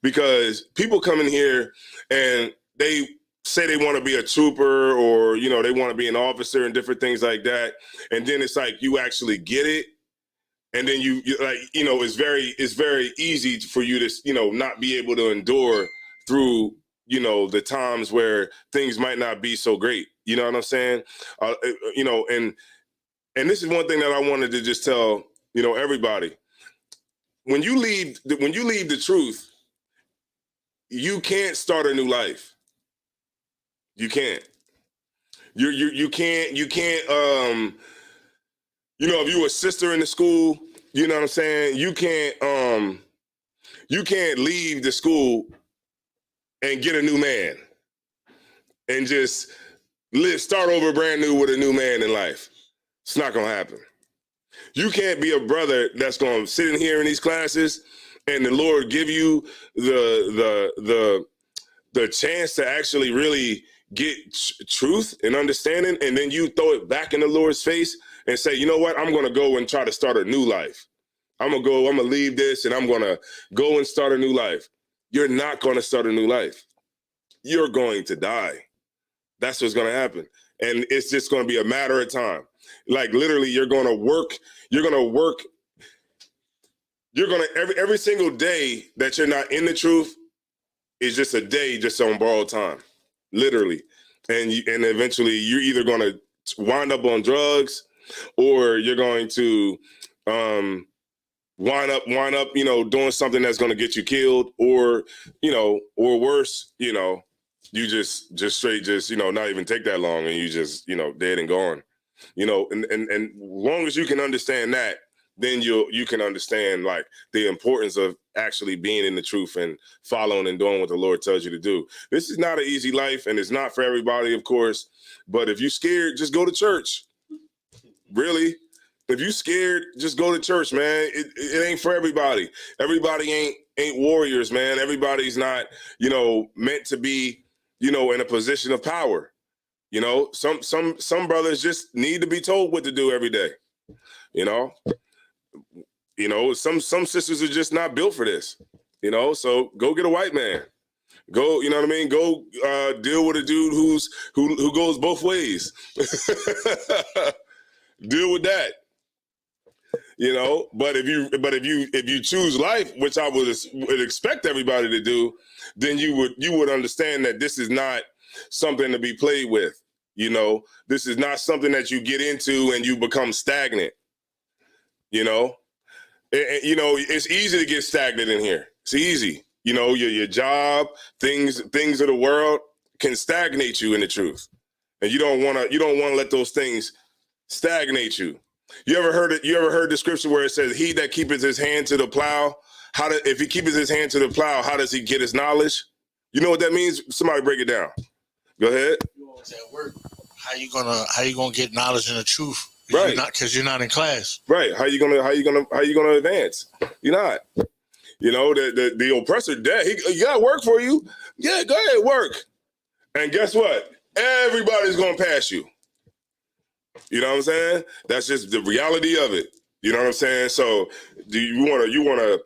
S4: because people come in here and they say they want to be a trooper, or, you know, they want to be an officer and different things like that. And then it's like, you actually get it. And then you like, you know, it's very easy for you to, you know, not be able to endure through, you know, the times where things might not be so great. You know what I'm saying? You know, and this is one thing that I wanted to just tell, you know, everybody. When you leave the truth, you can't start a new life. You can't. You can't. You know, if you were a sister in the school, you know what I'm saying? You can't leave the school and get a new man and just start over brand new with a new man in life. It's not gonna happen. You can't be a brother that's gonna sit in here in these classes and the Lord give you the chance to actually really get truth and understanding, and then you throw it back in the Lord's face and say, you know what, I'm gonna go and try to start a new life. I'm gonna leave this and I'm gonna go and start a new life. You're not gonna start a new life. You're going to die. That's what's gonna happen. And it's just gonna be a matter of time. Like literally, you're gonna work every single day that you're not in the truth is just a day just on borrowed time. Literally. And eventually you're either gonna wind up on drugs, or you're going to wind up, you know, doing something that's going to get you killed, or, you know, or worse, you know, you just straight, you know, not even take that long and you just, you know, dead and gone, you know, and as long as you can understand that, then you can understand like the importance of actually being in the truth and following and doing what the Lord tells you to do. This is not an easy life, and it's not for everybody, of course, but if you're scared, just go to church. Really, if you scared, just go to church, man. It ain't for everybody. Everybody ain't warriors, man. Everybody's not, you know, meant to be, you know, in a position of power. You know, some brothers just need to be told what to do every day. You know, some sisters are just not built for this. You know, so go get a white man. Go, you know what I mean? Go deal with a dude who goes both ways. Deal with that, you know. But if you choose life, which I would expect everybody to do, then you would understand that this is not something to be played with. You know, this is not something that you get into and you become stagnant. You know, you know, it's easy to get stagnant in here. It's easy. You know, your job, things of the world can stagnate you in the truth, and you don't want to let those things stagnate you. You ever heard the scripture where it says, he that keepeth his hand to the plow, if he keepeth his hand to the plow, how does he get his knowledge? You know what that means? Somebody break it down. Go ahead.
S8: You always at work. How you gonna get knowledge and the truth?
S4: Right.
S8: Because you're not in class.
S4: Right. How you gonna advance? You're not. You know, the oppressor dead. He got work for you. Yeah, go ahead, work. And guess what? Everybody's gonna pass you. You know what I'm saying? That's just the reality of it. You know what I'm saying? So you want to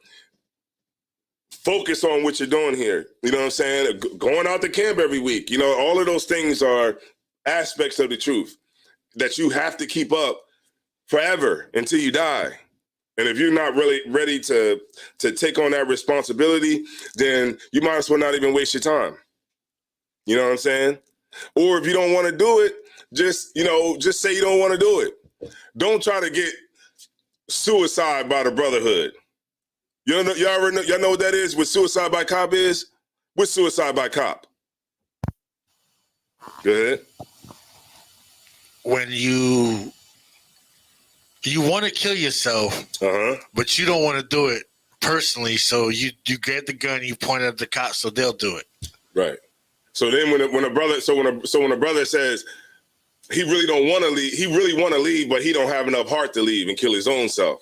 S4: focus on what you're doing here. You know what I'm saying? Going out to camp every week. You know, all of those things are aspects of the truth that you have to keep up forever until you die. And if you're not really ready to take on that responsibility, then you might as well not even waste your time. You know what I'm saying? Or if you don't want to do it, just say you don't want to do it. Don't try to get suicide by the brotherhood. Y'all know what that is? What suicide by cop is? What's suicide by cop? Go ahead.
S8: When you want to kill yourself, but you don't want to do it personally, so you get the gun, you point it at the cops, so they'll do it. Right.
S4: So then when a brother says he really don't want to leave, he really want to leave, but he don't have enough heart to leave and kill his own self.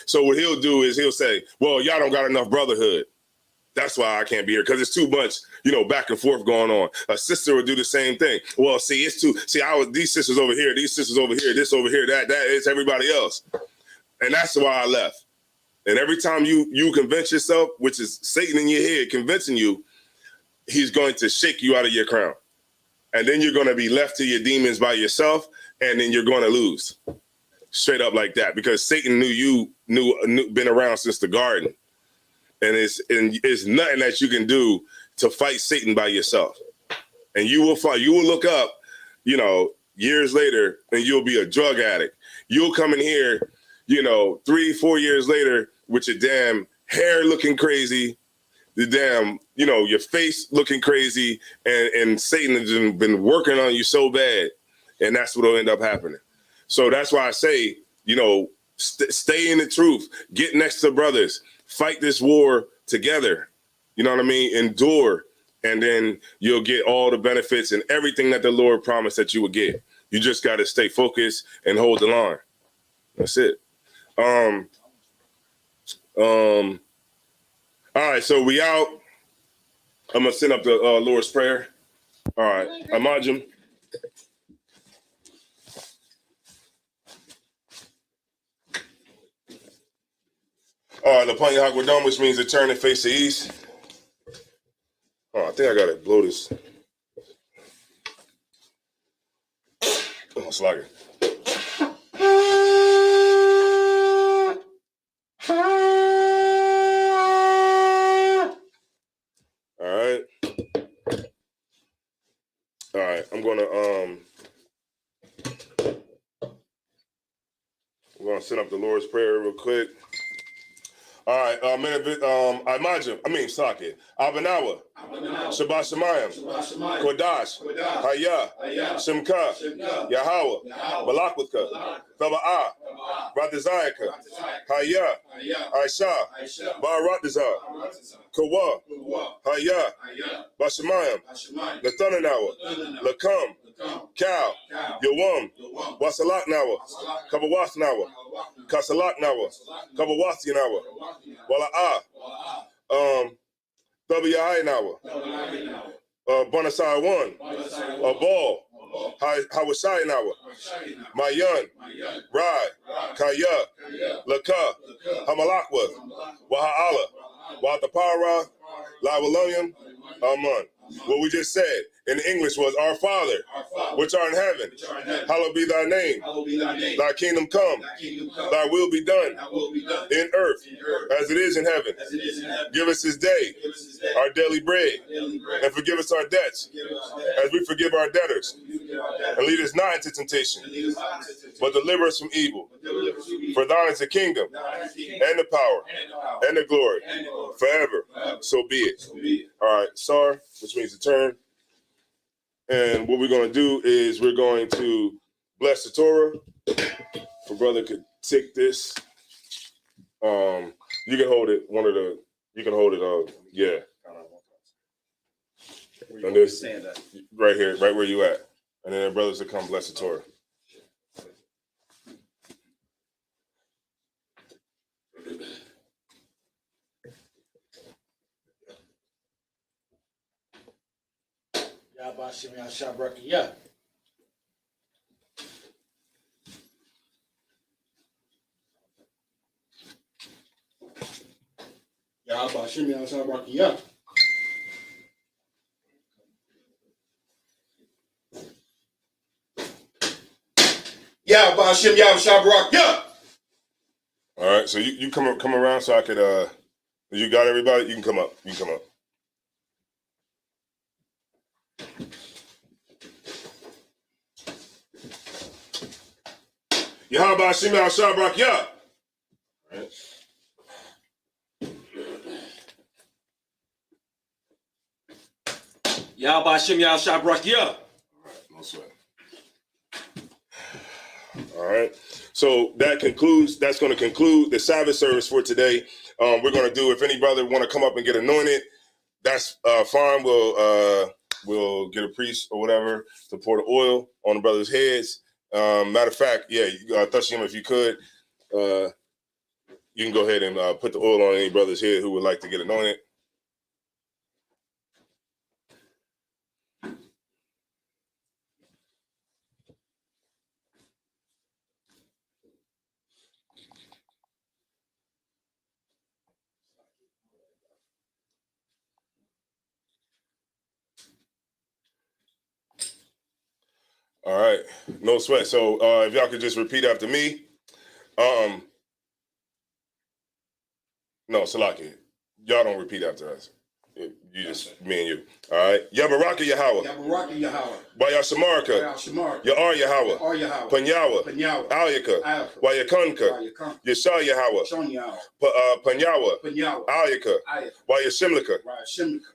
S4: So what he'll do is he'll say, well, y'all don't got enough brotherhood. That's why I can't be here, because it's too much, back and forth going on. A sister would do the same thing. Well, these sisters over here, these sisters over here, this over here, that, it's everybody else. And that's why I left. And every time you convince yourself, which is Satan in your head convincing you, he's going to shake you out of your crown. And then you're going to be left to your demons by yourself, and then you're going to lose. Straight up like that, because Satan knew been around since the garden. And it's nothing that you can do to fight Satan by yourself. And you will look up, years later, and you'll be a drug addict. You'll come in here, 3-4 years later with your damn hair looking crazy, the damn, your face looking crazy, and Satan has been working on you so bad, and that's what'll end up happening. So that's why I say, stay in the truth, get next to brothers, fight this war together. You know what I mean? Endure, and then you'll get all the benefits and everything that the Lord promised that you would get. You just got to stay focused and hold the line. That's it. All right, so we out. I'm gonna send up the Lord's Prayer. All right, Imagine. All right, upon your Hakwadam, which means to turn and face the east. Oh, I think I gotta blow this. Oh, slugger. All right, I'm gonna send up the Lord's Prayer real quick. All right, Socket, Abanawa, Shabbat Shemayim, Kodash, Hayah, Shemka, Yahweh, Malakwika, Thaba'ah, Ratazayaka, Hayah, Aisha, Baratazar, Kawa, Hayah, Bashemayim, Nathanawa, Lakam, Cal, Yawam, Wasalak Nawa, Kabawas Nawa, Kasalak Nawa, Kabawasi Nawa, Wala'ah, Tabiyahai Nawa, Bonasai 1, Abal, Hawashai Nawa, Mayan, Rai, Kaya, Laka, Hamalakwa, Waha'ala, Watapara, Lawalonium, Aman. What we just said in English was, Our Father, which art in heaven, hallowed be thy name. Thy kingdom come, thy will be done in earth as it is in heaven. Give us this day our daily bread, and forgive us our debts as we forgive our debtors. And lead us not into temptation, but deliver us from evil. For thine is the kingdom, and the power, and the glory, forever. So be it. All right, Sar, which means to turn. And what we're going to do is we're going to bless the Torah. If a brother could take this, you can hold it. You can hold it. Yeah. And this right here, right where you at, and then the brothers will come bless the Torah.
S8: Yabashim Yashabrakiyah. Yabashim Yashabrakiyah.
S7: Yabashim Yashabrakiyah.
S4: All right, so you come around so I could you got everybody? You can come up. You can come up. Yahaba Shim Shabrak Ya.
S10: Yahbashim Yah Shabrak Ya.
S4: No sweat. All right. So that's going to conclude the Sabbath service for today. We're going to do, if any brother want to come up and get anointed, that's fine. We'll get a priest or whatever to pour the oil on the brothers' heads. Matter of fact, yeah, Thashim, if you could, you can go ahead and put the oil on any brother's head who would like to get anointed. All right, no sweat. So if y'all could just repeat after me. No, Salaki, y'all don't repeat after us. You just, me and you. All right. Yabaraka Yahweh.
S7: Yabaraka Yahweh.
S4: Bayashamarka.
S7: Shamarka.
S4: Ya'ar Yahweh.
S7: Or Yahweh.
S4: Panyawa.
S7: Panyawa.
S4: Alyaka. Wayakunka. Yashar Yahweh.
S7: Shon Yahweh.
S4: Panyawa.
S7: Panyawa.
S4: Alyaka.
S7: Ayaka.
S4: Wayashimlika.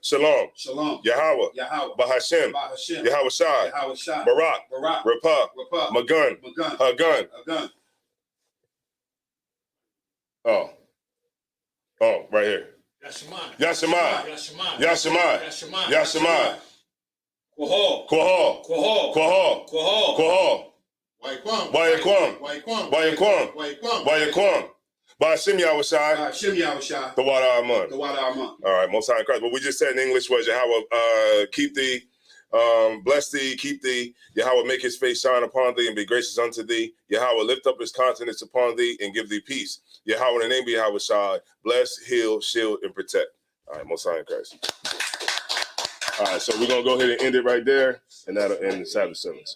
S4: Shalom.
S7: Shalom.
S4: Yahweh.
S7: Yahweh.
S4: Bahashem.
S7: Bahashem.
S4: Yahweh Shai.
S7: Yahweh Shai.
S4: Barak.
S7: Barak.
S4: Rapah.
S7: Rapah.
S4: Magun.
S7: Magun.
S4: Hagun.
S7: Hagun.
S4: Oh, right here.
S8: Yashimai.
S4: Yashimai.
S8: Yashimai.
S4: Yashimai.
S8: Yashimai.
S4: Yashimai.
S7: Quahal.
S4: Quahal.
S7: Quahal.
S4: Quahal.
S7: Quahal.
S4: Quahal.
S7: Wayaquam.
S4: Wayaquam.
S7: Wayaquam.
S4: Wayaquam.
S7: Wayaquam.
S4: Wayaquam. Bahashem Yahweh Shai.
S7: Shem Yahweh Shai.
S4: The water Amun.
S7: The water Amun.
S4: All right, Most High in Christ. What we just said in English was Yahweh keep thee, bless thee, keep thee. Yahweh make his face shine upon thee and be gracious unto thee. Yahweh lift up his countenance upon thee and give thee peace. Yahweh in the name of Yahweh Shai, bless, heal, shield, and protect. All right, Most High in Christ. All right, so we're going to go ahead and end it right there, and that'll end the Sabbath service.